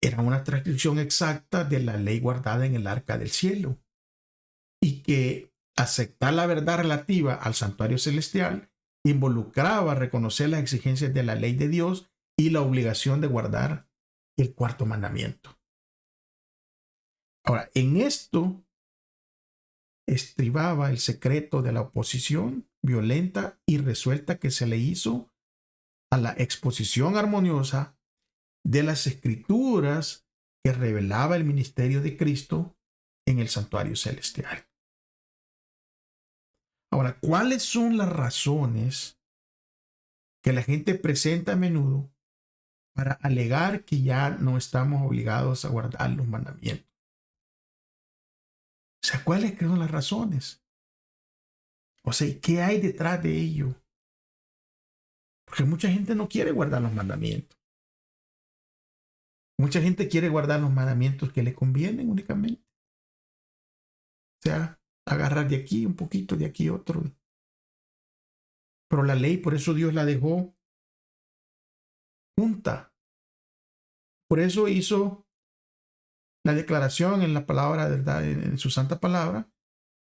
era una transcripción exacta de la ley guardada en el arca del cielo. Y que aceptar la verdad relativa al santuario celestial involucraba reconocer las exigencias de la ley de Dios y la obligación de guardar el cuarto mandamiento. Ahora, en esto estribaba el secreto de la oposición violenta y resuelta que se le hizo a la exposición armoniosa de las escrituras que revelaba el ministerio de Cristo en el santuario celestial. Ahora, ¿cuáles son las razones que la gente presenta a menudo para alegar que ya no estamos obligados a guardar los mandamientos? O sea, ¿cuáles son las razones? O sea, ¿qué hay detrás de ello? Porque mucha gente no quiere guardar los mandamientos. Mucha gente quiere guardar los mandamientos que le convienen únicamente. O sea, agarrar de aquí un poquito, de aquí otro. Pero la ley, por eso Dios la dejó junta. Por eso hizo la declaración en la palabra, ¿verdad? En su santa palabra,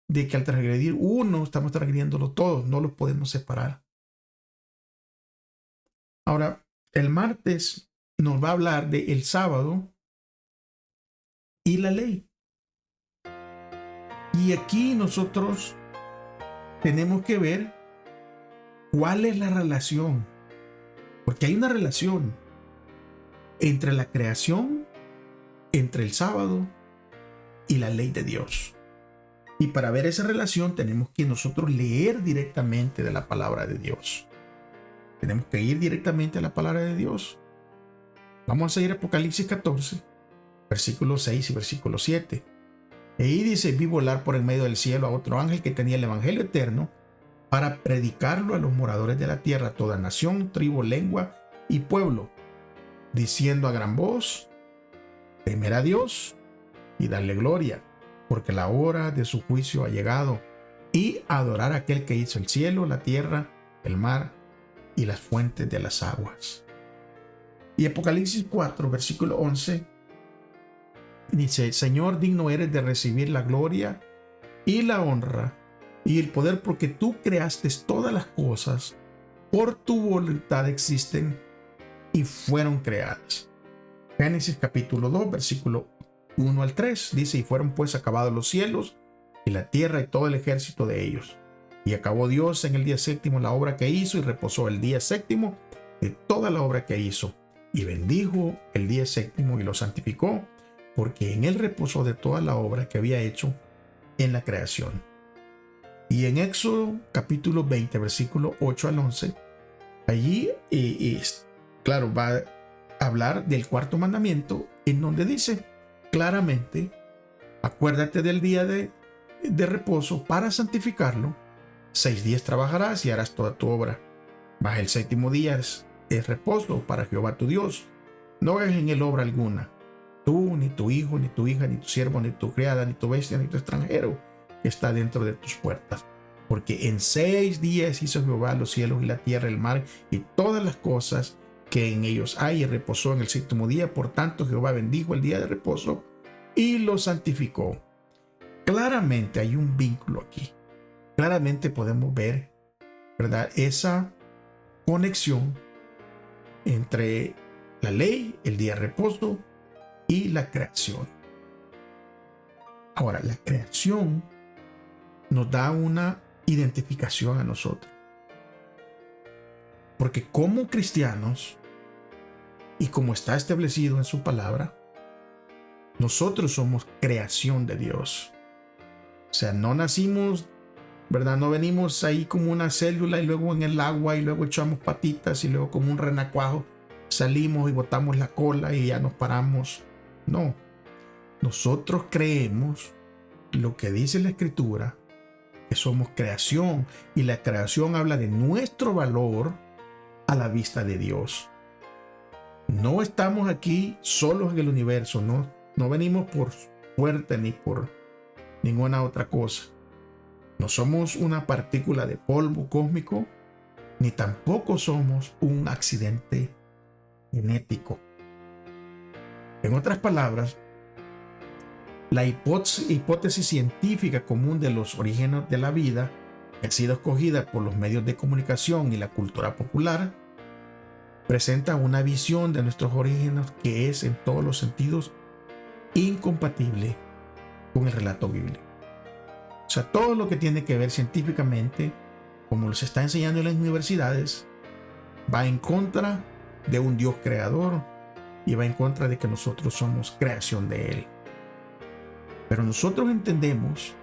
de que al transgredir uno, estamos transgrediéndolo todos, no los podemos separar. Ahora, el martes nos va a hablar de el sábado y la ley. Y aquí nosotros tenemos que ver cuál es la relación, porque hay una relación entre la creación, entre el sábado y la ley de Dios. Y para ver esa relación tenemos que nosotros leer directamente de la palabra de Dios. Tenemos que ir directamente a la palabra de Dios. Vamos a ir a Apocalipsis 14, versículo 6 y versículo 7. Y ahí dice: vi volar por en medio del cielo a otro ángel que tenía el evangelio eterno para predicarlo a los moradores de la tierra, toda nación, tribu, lengua y pueblo, diciendo a gran voz: temer a Dios y darle gloria, porque la hora de su juicio ha llegado, y adorar a aquel que hizo el cielo, la tierra, el mar y las fuentes de las aguas. Y Apocalipsis 4, versículo 11, dice: Señor, digno eres de recibir la gloria y la honra y el poder, porque tú creaste todas las cosas, por tu voluntad existen y fueron creadas. Génesis capítulo 2, versículo 1 al 3, dice: y fueron pues acabados los cielos y la tierra y todo el ejército de ellos. Y acabó Dios en el día séptimo la obra que hizo, y reposó el día séptimo de toda la obra que hizo. Y bendijo el día séptimo y lo santificó, porque en él reposó de toda la obra que había hecho en la creación. Y en Éxodo capítulo 20, versículo 8 al 11, allí, claro, va a hablar del cuarto mandamiento, en donde dice claramente: acuérdate del día de reposo para santificarlo. 6 días trabajarás y harás toda tu obra, mas el séptimo día es reposo para Jehová tu Dios. No hagas en él obra alguna, tú, ni tu hijo, ni tu hija, ni tu siervo, ni tu criada, ni tu bestia, ni tu extranjero que está dentro de tus puertas. Porque en 6 días hizo Jehová los cielos y la tierra, el mar y todas las cosas que en ellos hay, y reposó en el séptimo día. Por tanto, Jehová bendijo el día de reposo y lo santificó. Claramente hay un vínculo aquí. Claramente podemos ver, ¿verdad?, esa conexión entre la ley, el día de reposo y la creación. Ahora, la creación nos da una identificación a nosotros. Porque como cristianos Y como está establecido en su palabra, nosotros somos creación de Dios. O sea, no nacimos, ¿verdad? No venimos ahí como una célula y luego en el agua y luego echamos patitas y luego como un renacuajo salimos y botamos la cola y ya nos paramos. No, nosotros creemos lo que dice la Escritura, que somos creación, y la creación habla de nuestro valor a la vista de Dios. No estamos aquí solos en el universo, no venimos por suerte ni por ninguna otra cosa. No somos una partícula de polvo cósmico, ni tampoco somos un accidente genético. En otras palabras, la hipótesis científica común de los orígenes de la vida, que ha sido escogida por los medios de comunicación y la cultura popular, presenta una visión de nuestros orígenes que es en todos los sentidos incompatible con el relato bíblico. O sea, todo lo que tiene que ver científicamente, como se está enseñando en las universidades, va en contra de un Dios creador y va en contra de que nosotros somos creación de Él. Pero nosotros entendemos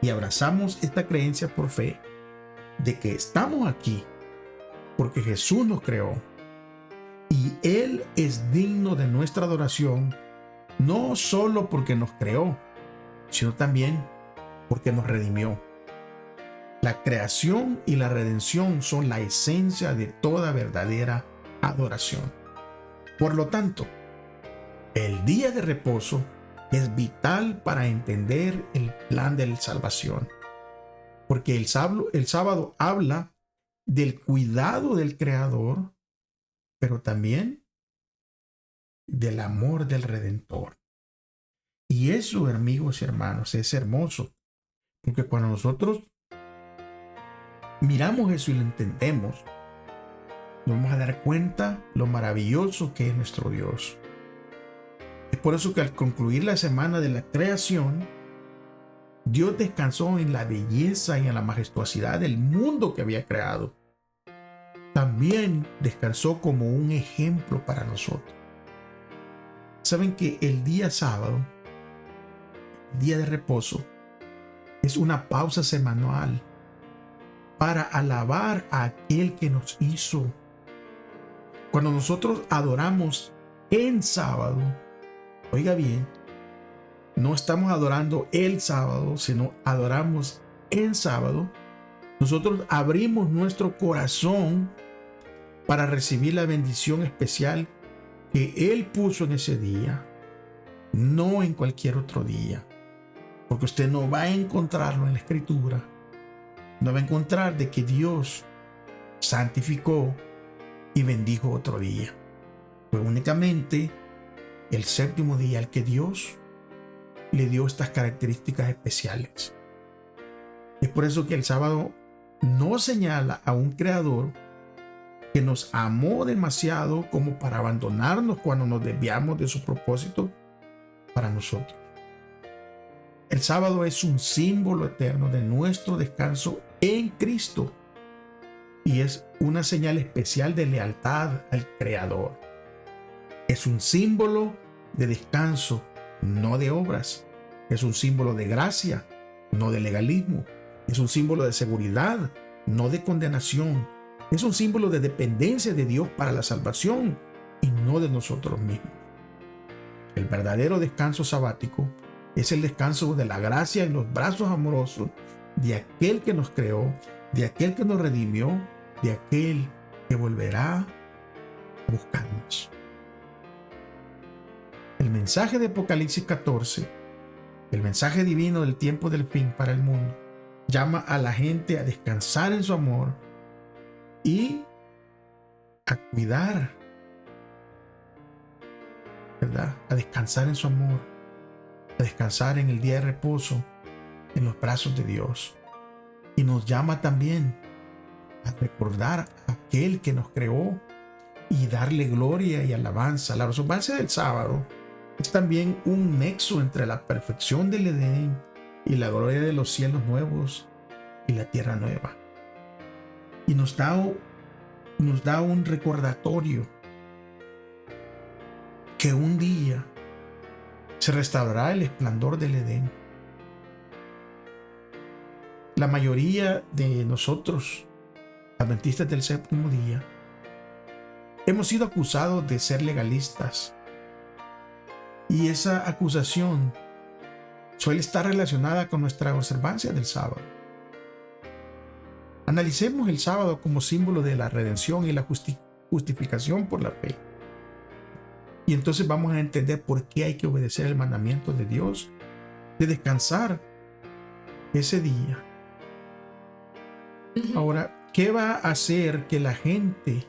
y abrazamos esta creencia por fe de que estamos aquí porque Jesús nos creó y Él es digno de nuestra adoración, no solo porque nos creó, sino también porque nos redimió. La creación y la redención son la esencia de toda verdadera adoración. Por lo tanto, el día de reposo es vital para entender el plan de la salvación, porque el sábado habla del cuidado del Creador, pero también del amor del Redentor. Y eso, amigos y hermanos, es hermoso, porque cuando nosotros miramos eso y lo entendemos, nos vamos a dar cuenta lo maravilloso que es nuestro Dios. Es por eso que al concluir la semana de la creación, Dios descansó en la belleza y en la majestuosidad del mundo que había creado. También descansó como un ejemplo para nosotros. Saben que el día sábado, día de reposo, es una pausa semanal para alabar a aquel que nos hizo. Cuando nosotros adoramos en sábado, oiga bien, no estamos adorando el sábado, sino adoramos en sábado. Nosotros abrimos nuestro corazón para recibir la bendición especial que Él puso en ese día, no en cualquier otro día. Porque usted no va a encontrarlo en la Escritura. No va a encontrar de que Dios santificó y bendijo otro día. Fue únicamente el séptimo día al que Dios le dio estas características especiales. Es por eso que el sábado no señala a un creador que nos amó demasiado como para abandonarnos cuando nos desviamos de su propósito para nosotros. El sábado es un símbolo eterno de nuestro descanso en Cristo y es una señal especial de lealtad al Creador. Es un símbolo de descanso, no de obras. Es un símbolo de gracia, no de legalismo. Es un símbolo de seguridad, no de condenación. Es un símbolo de dependencia de Dios para la salvación y no de nosotros mismos. El verdadero descanso sabático es el descanso de la gracia en los brazos amorosos de aquel que nos creó, de aquel que nos redimió, de aquel que volverá a buscarnos. El mensaje de Apocalipsis 14, el mensaje divino del tiempo del fin para el mundo, llama a la gente a descansar en su amor y a cuidar, ¿verdad? A descansar en su amor, a descansar en el día de reposo, en los brazos de Dios. Y nos llama también a recordar a aquel que nos creó y darle gloria y alabanza. La observancia del sábado es también un nexo entre la perfección del Edén y la gloria de los cielos nuevos y la tierra nueva. Y nos da un recordatorio que un día se restaurará el esplendor del Edén. La mayoría de nosotros, adventistas del séptimo día, hemos sido acusados de ser legalistas. Y esa acusación suele estar relacionada con nuestra observancia del sábado. Analicemos el sábado como símbolo de la redención y la justificación por la fe. Y entonces vamos a entender por qué hay que obedecer el mandamiento de Dios, de descansar ese día. Ahora, ¿qué va a hacer que la gente,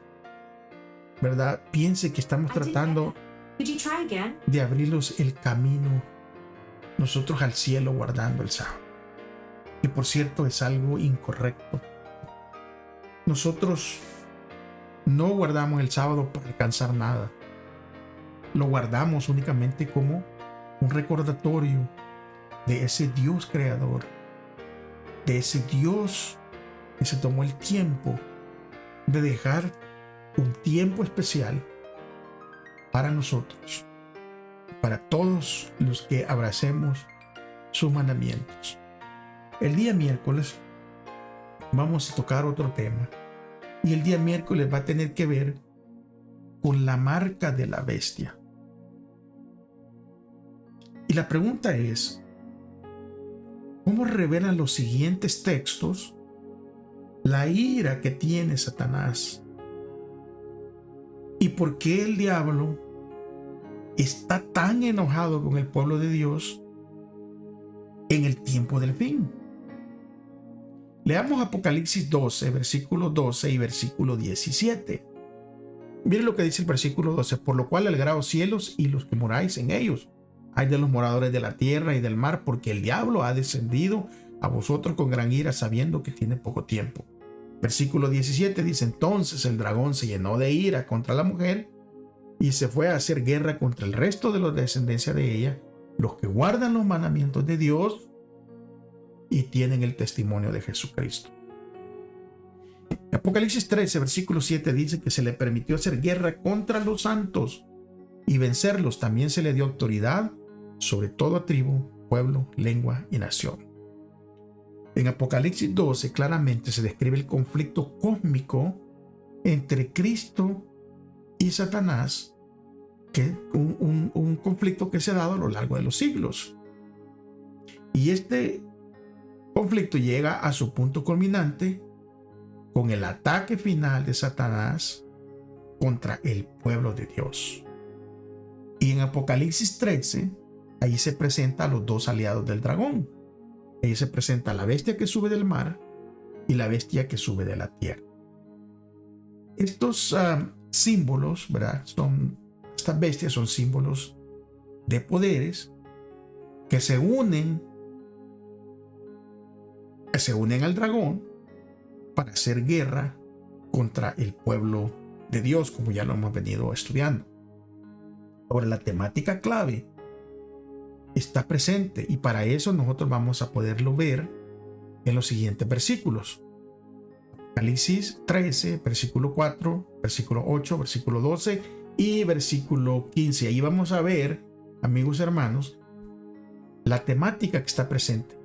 verdad, piense que estamos tratando de abrirlos el camino nosotros al cielo guardando el sábado? Que por cierto es algo incorrecto. Nosotros no guardamos el sábado para alcanzar nada. Lo guardamos únicamente como un recordatorio de ese Dios creador, de ese Dios que se tomó el tiempo de dejar un tiempo especial para nosotros, para todos los que abracemos sus mandamientos. El día miércoles vamos a tocar otro tema, y el día miércoles va a tener que ver con la marca de la bestia. Y la pregunta es, ¿cómo revelan los siguientes textos la ira que tiene Satanás? ¿Y por qué el diablo está tan enojado con el pueblo de Dios en el tiempo del fin? Leamos Apocalipsis 12, versículo 12 y versículo 17. Miren lo que dice el versículo 12. Por lo cual alegraos cielos y los que moráis en ellos. Ay de los moradores de la tierra y del mar, porque el diablo ha descendido a vosotros con gran ira, sabiendo que tiene poco tiempo. Versículo 17 dice: entonces el dragón se llenó de ira contra la mujer y se fue a hacer guerra contra el resto de la descendencia de ella, los que guardan los mandamientos de Dios y tienen el testimonio de Jesucristo. Apocalipsis 13, versículo 7 dice que se le permitió hacer guerra contra los santos y vencerlos. También se le dio autoridad sobre toda tribu, pueblo, lengua y nación. En Apocalipsis 12 claramente se describe el conflicto cósmico entre Cristo y Satanás, que un conflicto que se ha dado a lo largo de los siglos. Y este conflicto llega a su punto culminante con el ataque final de Satanás contra el pueblo de Dios. Y en Apocalipsis 13, ahí se presenta a los dos aliados del dragón. Ahí se presenta la bestia que sube del mar y la bestia que sube de la tierra. Estos símbolos, ¿verdad? Estas bestias son símbolos de poderes que se unen al dragón para hacer guerra contra el pueblo de Dios, como ya lo hemos venido estudiando. Ahora, la temática clave está presente, y para eso nosotros vamos a poderlo ver en los siguientes versículos. Apocalipsis 13, versículo 4, versículo 8, versículo 12 y versículo 15. Ahí vamos a ver, amigos hermanos, la temática que está presente.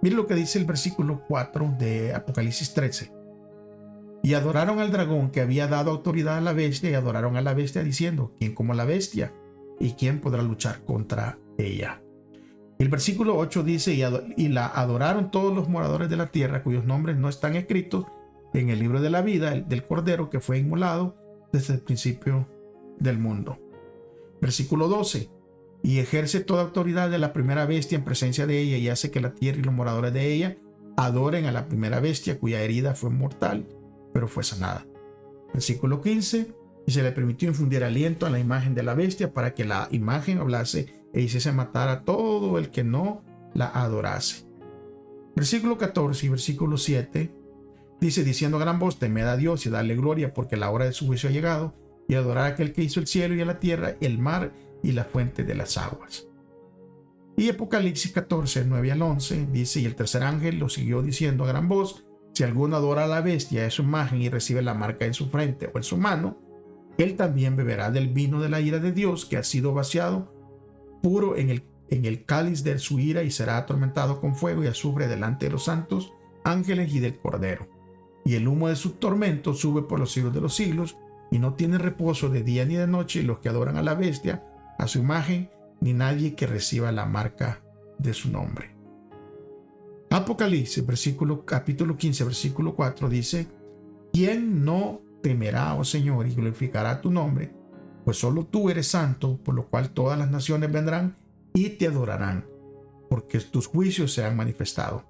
Miren lo que dice el versículo 4 de Apocalipsis 13. Y adoraron al dragón que había dado autoridad a la bestia, y adoraron a la bestia diciendo: ¿quién como la bestia? ¿Y quién podrá luchar contra ella? El versículo 8 dice: y la adoraron todos los moradores de la tierra, cuyos nombres no están escritos en el libro de la vida del Cordero que fue inmolado desde el principio del mundo. Versículo 12: y ejerce toda autoridad de la primera bestia en presencia de ella, y hace que la tierra y los moradores de ella adoren a la primera bestia, cuya herida fue mortal, pero fue sanada. Versículo 15: y se le permitió infundir aliento a la imagen de la bestia, para que la imagen hablase e hiciese matar a todo el que no la adorase. Versículo 14 y versículo 7 dice: diciendo a gran voz: temed a Dios y dadle gloria, porque la hora de su juicio ha llegado, y adorar a aquel que hizo el cielo y a la tierra, el mar y la fuente de las aguas. Y Apocalipsis 14, 9 al 11 dice: y el tercer ángel lo siguió diciendo a gran voz: si alguno adora a la bestia de su imagen y recibe la marca en su frente o en su mano, Él también beberá del vino de la ira de Dios, que ha sido vaciado puro en el cáliz de su ira, y será atormentado con fuego y azufre delante de los santos ángeles y del Cordero. Y el humo de su tormento sube por los siglos de los siglos, y no tiene reposo de día ni de noche los que adoran a la bestia, a su imagen, ni nadie que reciba la marca de su nombre. Apocalipsis, capítulo 15, versículo 4 dice: ¿Quién no temerá, oh Señor, y glorificará tu nombre? Pues solo tú eres santo, por lo cual todas las naciones vendrán y te adorarán, porque tus juicios se han manifestado.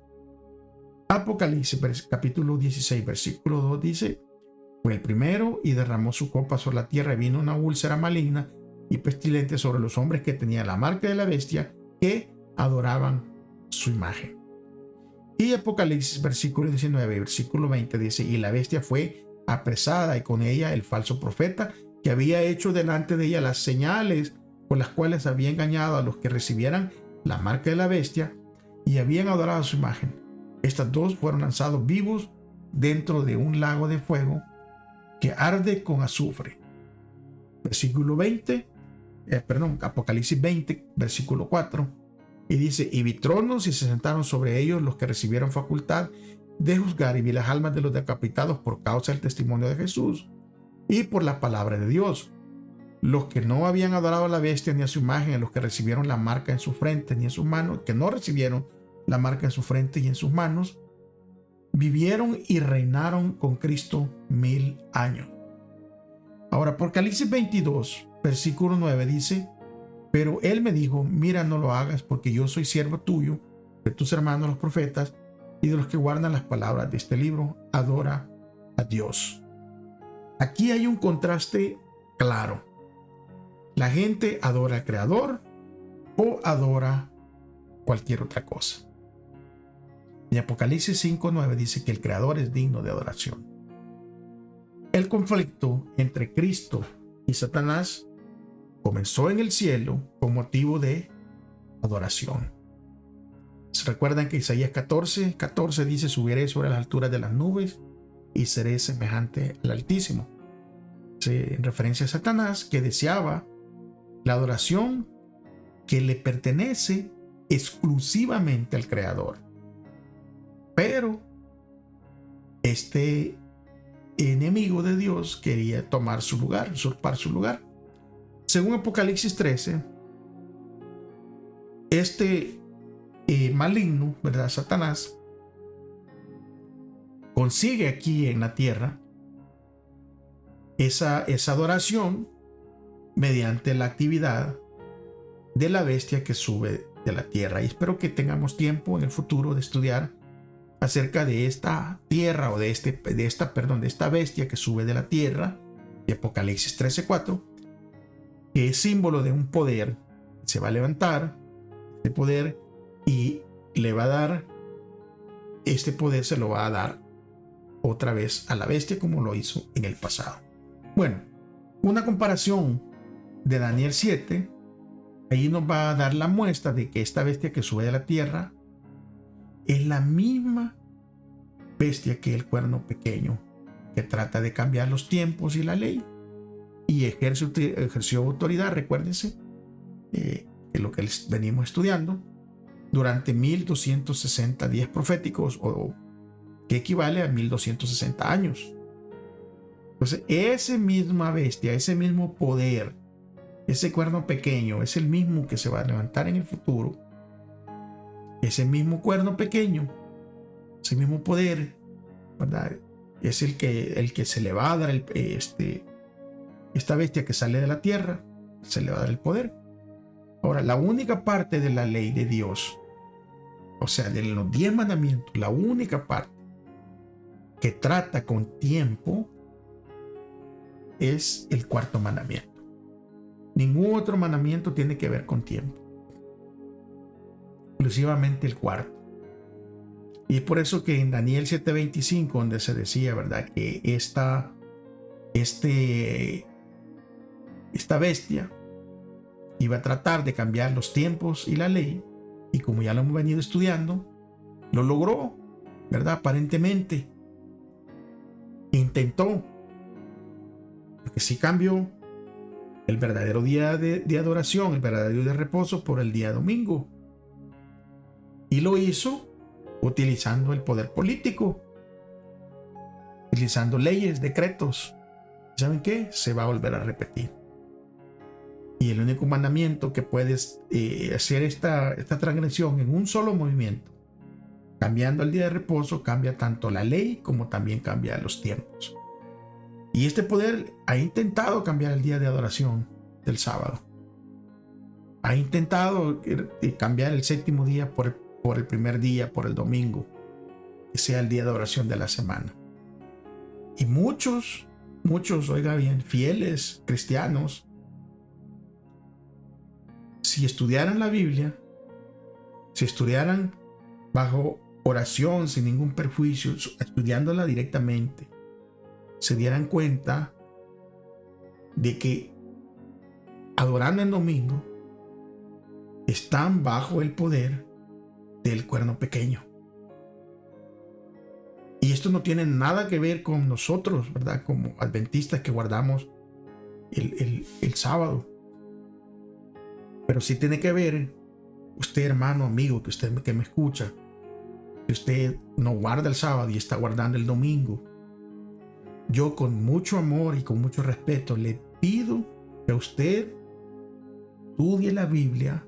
Apocalipsis, capítulo 16, versículo 2 dice: Fue el primero y derramó su copa sobre la tierra, y vino una úlcera maligna y pestilente sobre los hombres que tenían la marca de la bestia, que adoraban su imagen. Y Apocalipsis, versículo 19 y versículo 20 dice: Y la bestia fue apresada, y con ella el falso profeta, que había hecho delante de ella las señales con las cuales había engañado a los que recibieran la marca de la bestia y habían adorado su imagen. Estas dos fueron lanzados vivos dentro de un lago de fuego que arde con azufre. Versículo 20, Apocalipsis 20, versículo 4. Y dice: Y vi tronos, y se sentaron sobre ellos los que recibieron facultad de juzgar, y vi las almas de los decapitados por causa del testimonio de Jesús y por la palabra de Dios, los que no habían adorado a la bestia ni a su imagen, a los que recibieron la marca en su frente ni en sus manos, que no recibieron la marca en su frente y en sus manos, vivieron y reinaron con Cristo 1000 años. Ahora, Apocalipsis 22, versículo 9 dice: Pero él me dijo: Mira, no lo hagas, porque yo soy siervo tuyo, de tus hermanos los profetas, y de los que guardan las palabras de este libro. Adora a Dios. Aquí hay un contraste claro. La gente adora al Creador o adora cualquier otra cosa. En Apocalipsis 5:9 dice que el Creador es digno de adoración. El conflicto entre Cristo y Satanás comenzó en el cielo con motivo de adoración. ¿Se recuerdan que Isaías 14:14 dice: Subiré sobre las alturas de las nubes y seré semejante al Altísimo? En referencia a Satanás, que deseaba la adoración que le pertenece exclusivamente al Creador. Pero este enemigo de Dios quería tomar su lugar, usurpar su lugar. Según Apocalipsis 13, este maligno, ¿verdad?, Satanás, consigue aquí en la tierra esa adoración mediante la actividad de la bestia que sube de la tierra. Y espero que tengamos tiempo en el futuro de estudiar acerca de esta tierra, o de esta bestia que sube de la tierra, de Apocalipsis 13:4, que es símbolo de un poder. Se va a levantar este poder y le va a dar, este poder se lo va a dar otra vez a la bestia, como lo hizo en el pasado. Bueno, una comparación de Daniel 7, ahí nos va a dar la muestra de que esta bestia que sube de la tierra es la misma bestia que el cuerno pequeño, que trata de cambiar los tiempos y la ley, y ejerció autoridad, recuérdense, que lo que les venimos estudiando, durante 1260 días proféticos, o que equivale a 1260 años. Entonces, esa misma bestia, ese mismo poder, ese cuerno pequeño, es el mismo que se va a levantar en el futuro. Ese mismo cuerno pequeño, ese mismo poder, ¿verdad?, es el que se le va a dar esta bestia que sale de la tierra, se le va a dar el poder. Ahora, la única parte de la ley de Dios, o sea, de los 10 mandamientos, la única parte que trata con tiempo es el cuarto mandamiento. Ningún otro mandamiento tiene que ver con tiempo, exclusivamente el cuarto. Y es por eso que en Daniel 7:25, donde se decía, ¿verdad?, que esta bestia iba a tratar de cambiar los tiempos y la ley, y como ya lo hemos venido estudiando, lo logró, ¿verdad? Aparentemente intentó, porque que sí cambió el verdadero día de adoración, el verdadero día de reposo por el día domingo. Y lo hizo utilizando el poder político, utilizando leyes, decretos. ¿Saben qué? Se va a volver a repetir. Y el único mandamiento que puedes hacer esta transgresión en un solo movimiento, cambiando el día de reposo, cambia tanto la ley como también cambia los tiempos. Y este poder ha intentado cambiar el día de adoración del sábado. Ha intentado cambiar el séptimo día por el primer día, por el domingo, que sea el día de adoración de la semana. Y muchos, oiga bien, fieles cristianos, si estudiaran la Biblia, si estudiaran bajo oración, sin ningún perjuicio, estudiándola directamente, se dieran cuenta de que adorando el domingo están bajo el poder del cuerno pequeño. Y esto no tiene nada que ver con nosotros, ¿verdad? Como adventistas que guardamos el sábado. Pero sí tiene que ver, usted hermano, amigo, que me escucha, que usted no guarda el sábado y está guardando el domingo. Yo con mucho amor y con mucho respeto le pido que usted estudie la Biblia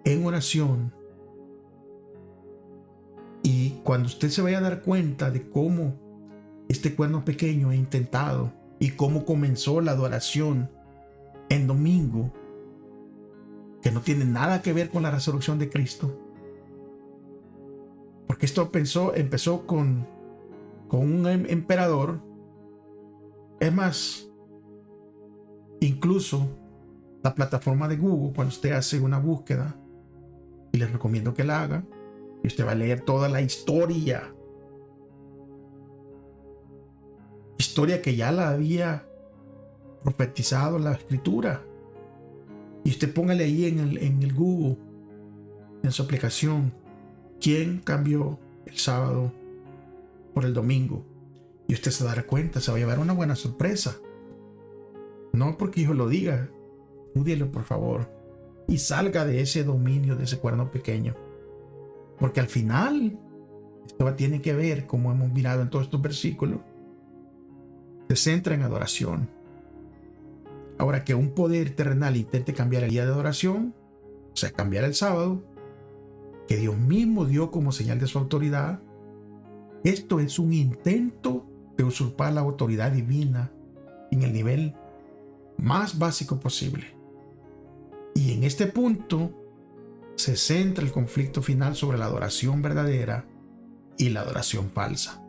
en oración. Y cuando usted se vaya a dar cuenta de cómo este cuerno pequeño ha intentado y cómo comenzó la adoración en domingo, que no tiene nada que ver con la resurrección de Cristo, porque esto empezó con un emperador. Es más, incluso la plataforma de Google, cuando usted hace una búsqueda, y les recomiendo que la haga, y usted va a leer toda la historia que ya la había profetizado la escritura, y usted póngale ahí en el Google, en su aplicación, ¿quién cambió el sábado por el domingo? Y usted se dará cuenta, se va a llevar una buena sorpresa. No porque yo lo diga, estúdielo por favor y salga de ese dominio, de ese cuerno pequeño, porque al final esto tiene que ver, como hemos mirado en todos estos versículos, se centra en adoración. Ahora, que un poder terrenal intente cambiar el día de adoración, o sea, cambiar el sábado, que Dios mismo dio como señal de su autoridad, esto es un intento de usurpar la autoridad divina en el nivel más básico posible. Y en este punto se centra el conflicto final sobre la adoración verdadera y la adoración falsa.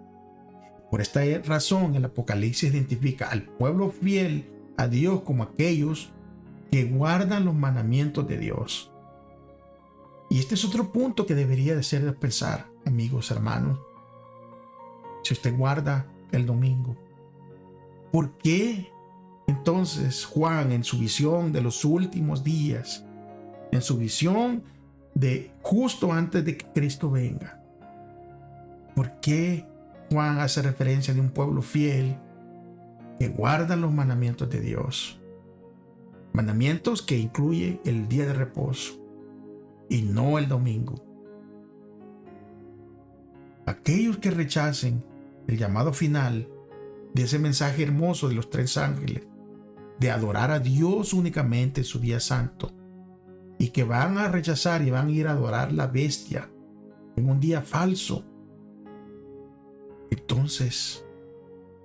Por esta razón, el Apocalipsis identifica al pueblo fiel a Dios como aquellos que guardan los mandamientos de Dios. Y este es otro punto que debería de ser de pensar, amigos, hermanos. Si usted guarda el domingo, ¿por qué entonces Juan, en su visión de los últimos días, en su visión de justo antes de que Cristo venga, por qué Juan hace referencia de un pueblo fiel que guardan los mandamientos de Dios? Mandamientos que incluye el día de reposo y no el domingo. Aquellos que rechacen el llamado final de ese mensaje hermoso de los 3 ángeles, de adorar a Dios únicamente en su día santo, y que van a rechazar y van a ir a adorar la bestia en un día falso, entonces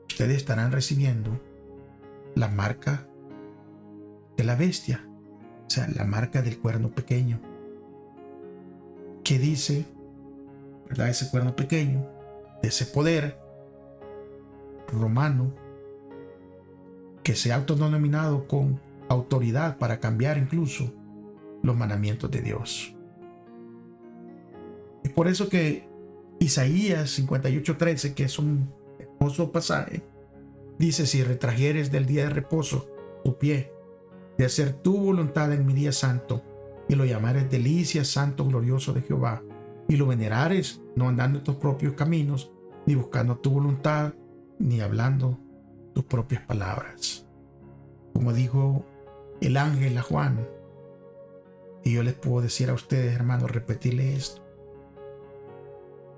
ustedes estarán recibiendo la marca de la bestia, o sea, la marca del cuerno pequeño, que dice, ¿verdad? Ese cuerno pequeño, de ese poder romano que se ha autodenominado con autoridad para cambiar incluso los mandamientos de Dios. Es por eso que Isaías 58:13, que es un hermoso pasaje, dice: si retrajeres del día de reposo tu pie, de hacer tu voluntad en mi día santo, y lo llamares delicia, santo, glorioso de Jehová, y lo venerares, no andando en tus propios caminos, ni buscando tu voluntad, ni hablando tus propias palabras. Como dijo el ángel a Juan, y yo les puedo decir a ustedes, hermanos, repetirle esto: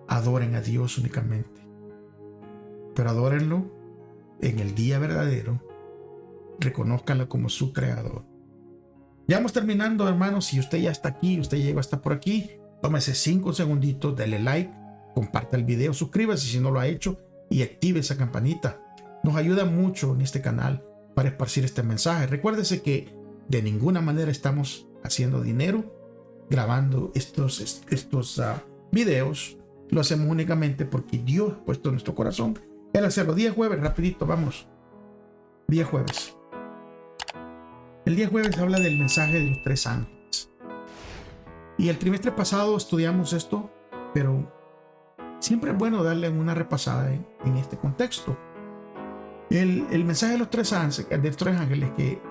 adoren a Dios únicamente, pero adórenlo en el día verdadero, reconózcanlo como su creador. Ya vamos terminando, hermanos. Si usted ya está aquí, usted llegó hasta por aquí, tómese 5 segunditos, dale like, comparta el video, suscríbase si no lo ha hecho y active esa campanita. Nos ayuda mucho en este canal para esparcir este mensaje. Recuérdese que de ninguna manera estamos haciendo dinero grabando estos videos. Lo hacemos únicamente porque Dios ha puesto en nuestro corazón el hacerlo. Día jueves, rapidito, vamos. Día jueves. El día jueves habla del mensaje de los 3 ángeles. Y el trimestre pasado estudiamos esto, pero siempre es bueno darle una repasada en este contexto. El mensaje de los 3 ángeles que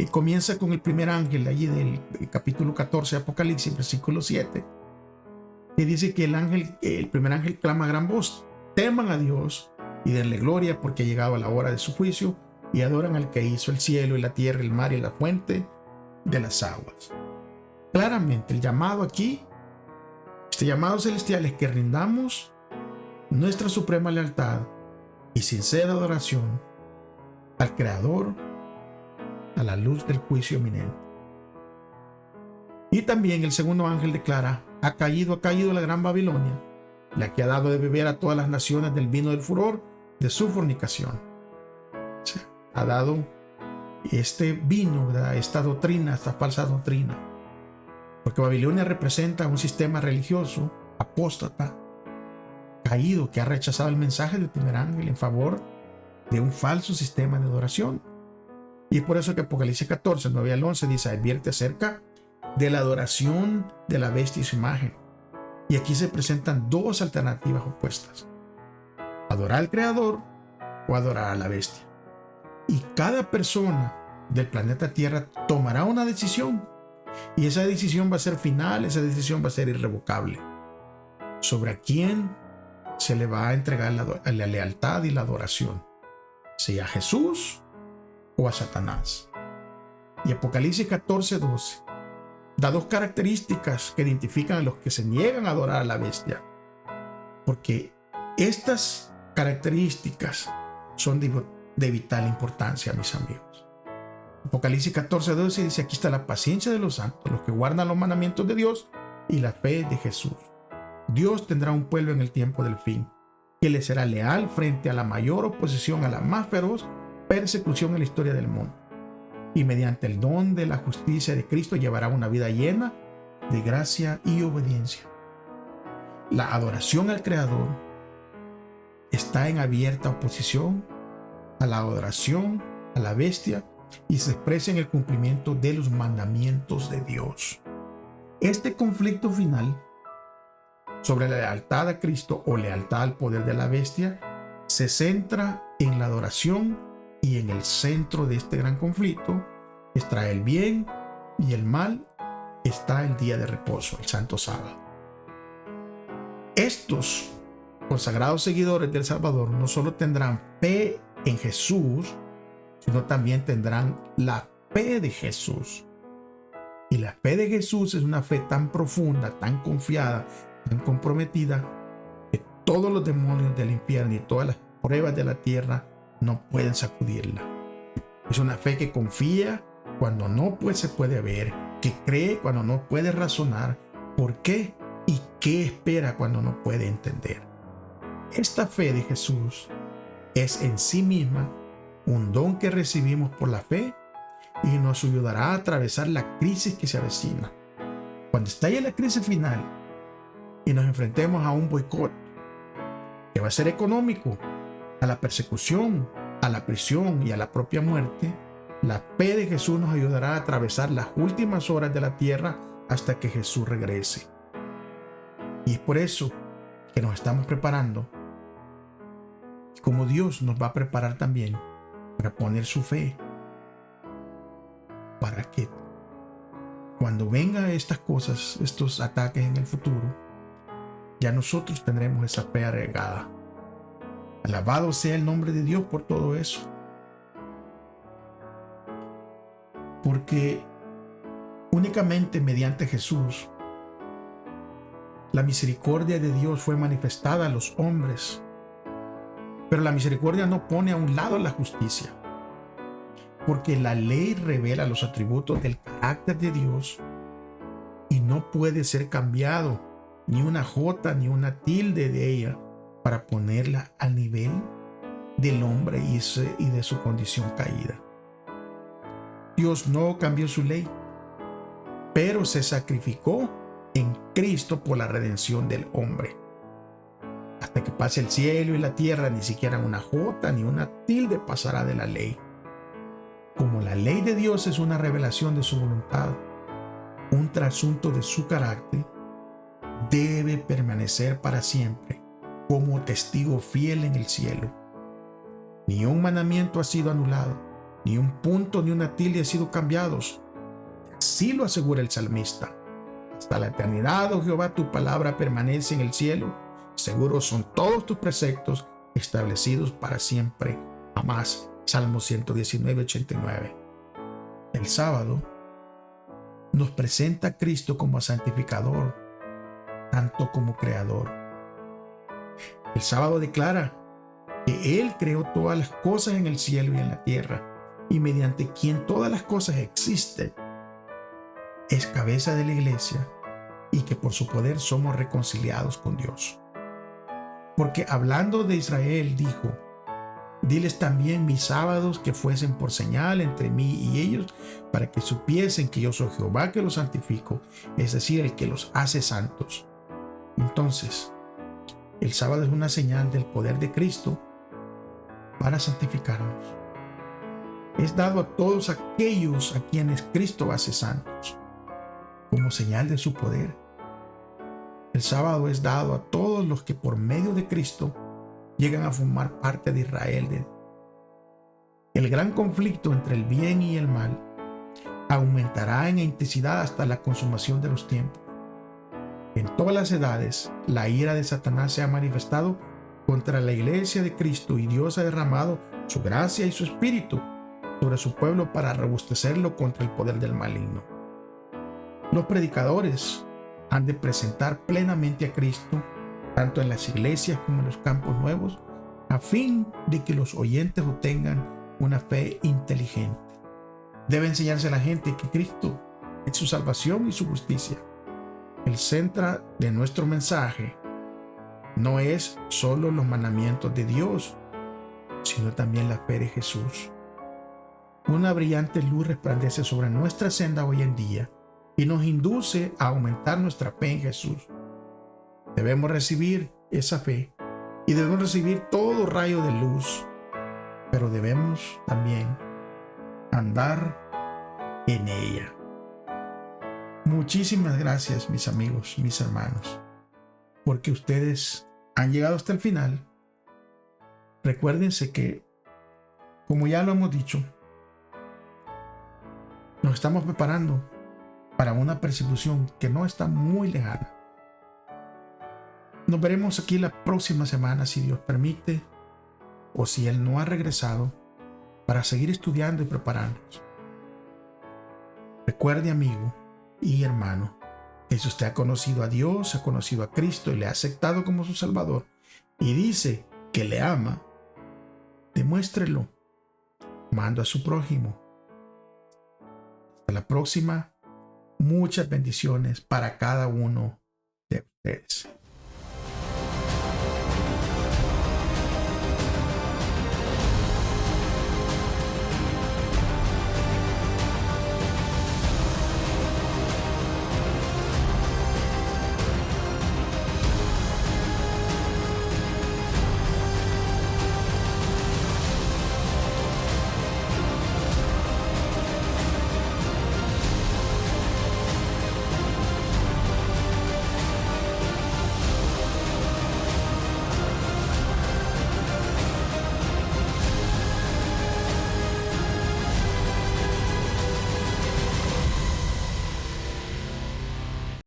comienza con el primer ángel allí del capítulo 14 de Apocalipsis, versículo 7, que dice que el primer ángel clama a gran voz: teman a Dios y denle gloria, porque ha llegado a la hora de su juicio, y adoran al que hizo el cielo y la tierra, el mar y la fuente de las aguas. Claramente el llamado aquí, este llamado celestial, es que rindamos nuestra suprema lealtad y sincera adoración al Creador a la luz del juicio inminente. Y también el segundo ángel declara: ha caído la gran Babilonia, la que ha dado de beber a todas las naciones del vino del furor de su fornicación. O sea, ha dado este vino, ¿verdad?, esta doctrina, esta falsa doctrina. Porque Babilonia representa un sistema religioso apóstata, caído, que ha rechazado el mensaje del primer ángel en favor de un falso sistema de adoración. Y es por eso que Apocalipsis 14, 9 al 11 dice: advierte acerca de la adoración de la bestia y su imagen. Y aquí se presentan 2 alternativas opuestas: adorar al Creador o adorar a la bestia. Y cada persona del planeta Tierra tomará una decisión, y esa decisión va a ser final, esa decisión va a ser irrevocable, sobre a quién se le va a entregar la lealtad y la adoración, sea a Jesús o a Satanás. Y Apocalipsis 14, 12 da 2 características que identifican a los que se niegan a adorar a la bestia, porque estas características son de vital importancia, mis amigos. Apocalipsis 14, 12 dice: aquí está la paciencia de los santos, los que guardan los mandamientos de Dios y la fe de Jesús. Dios tendrá un pueblo en el tiempo del fin, que le será leal frente a la mayor oposición, a la más feroz persecución en la historia del mundo. Y mediante el don de la justicia de Cristo llevará una vida llena de gracia y obediencia. La adoración al Creador está en abierta oposición a la adoración a la bestia y se expresa en el cumplimiento de los mandamientos de Dios. Este conflicto final sobre la lealtad a Cristo o lealtad al poder de la bestia se centra en la adoración, y en el centro de este gran conflicto está el bien y el mal, está el día de reposo, el santo sábado. Estos consagrados seguidores del Salvador no solo tendrán fe en Jesús, sino también tendrán la fe de Jesús. Y la fe de Jesús es una fe tan profunda, tan confiada, tan comprometida, que todos los demonios del infierno y todas las pruebas de la tierra no pueden sacudirla. Es una fe que confía cuando no se puede ver, que cree cuando no puede razonar por qué y qué espera cuando no puede entender. Esta fe de Jesús es en sí misma un don que recibimos por la fe y nos ayudará a atravesar la crisis que se avecina. Cuando estalle la crisis final y nos enfrentemos a un boicot que va a ser económico, a la persecución, a la prisión y a la propia muerte, la fe de Jesús nos ayudará a atravesar las últimas horas de la tierra hasta que Jesús regrese. Y es por eso que nos estamos preparando, como Dios nos va a preparar también para poner su fe, para que cuando vengan estas cosas, estos ataques en el futuro, ya nosotros tendremos esa fe arraigada. Alabado sea el nombre de Dios por todo eso. porque únicamente mediante Jesús la misericordia de Dios fue manifestada a los hombres. Pero la misericordia no pone a un lado la justicia, porque la ley revela los atributos del carácter de Dios y no puede ser cambiado ni una jota ni una tilde de ella para ponerla al nivel del hombre y de su condición caída. Dios no cambió su ley, pero se sacrificó en Cristo por la redención del hombre. Hasta que pase el cielo y la tierra, ni siquiera una jota ni una tilde pasará de la ley. Como la ley de Dios es una revelación de su voluntad, un trasunto de su carácter, debe permanecer para siempre como testigo fiel en el cielo. Ni un mandamiento ha sido anulado, ni un punto ni una tilde ha sido cambiados. Así lo asegura el salmista. Hasta la eternidad, oh Jehová, tu palabra permanece en el cielo. Seguros son todos tus preceptos, establecidos para siempre, jamás. Salmo 119, 89. El sábado nos presenta a Cristo como santificador, tanto como creador. El sábado declara que Él creó todas las cosas en el cielo y en la tierra, y mediante quien todas las cosas existen, es cabeza de la iglesia, y que por su poder somos reconciliados con Dios. Porque hablando de Israel dijo: diles también mis sábados que fuesen por señal entre mí y ellos, para que supiesen que yo soy Jehová que los santifico, es decir, el que los hace santos. Entonces, el sábado es una señal del poder de Cristo para santificarnos. Es dado a todos aquellos a quienes Cristo hace santos, como señal de su poder. El sábado es dado a todos los que por medio de Cristo llegan a formar parte de Israel. El gran conflicto entre el bien y el mal aumentará en intensidad hasta la consumación de los tiempos. En todas las edades, la ira de Satanás se ha manifestado contra la iglesia de Cristo, y Dios ha derramado su gracia y su espíritu sobre su pueblo para robustecerlo contra el poder del maligno. Los predicadores han de presentar plenamente a Cristo, tanto en las iglesias como en los campos nuevos, a fin de que los oyentes obtengan una fe inteligente. Debe enseñarse a la gente que Cristo es su salvación y su justicia. El centro de nuestro mensaje no es solo los mandamientos de Dios, sino también la fe de Jesús. Una brillante luz resplandece sobre nuestra senda hoy en día y nos induce a aumentar nuestra fe en Jesús. Debemos recibir esa fe y debemos recibir todo rayo de luz, pero debemos también andar en ella. Muchísimas gracias, mis amigos, mis hermanos, porque ustedes han llegado hasta el final. Recuérdense que, como ya lo hemos dicho, nos estamos preparando para una persecución que no está muy lejana. Nos veremos aquí la próxima semana, si Dios permite, o si Él no ha regresado, para seguir estudiando y prepararnos. Recuerde, amigo y hermano, que si usted ha conocido a Dios, ha conocido a Cristo y le ha aceptado como su Salvador, y dice que le ama, demuéstrelo amando a su prójimo. Hasta la próxima. Muchas bendiciones para cada uno de ustedes.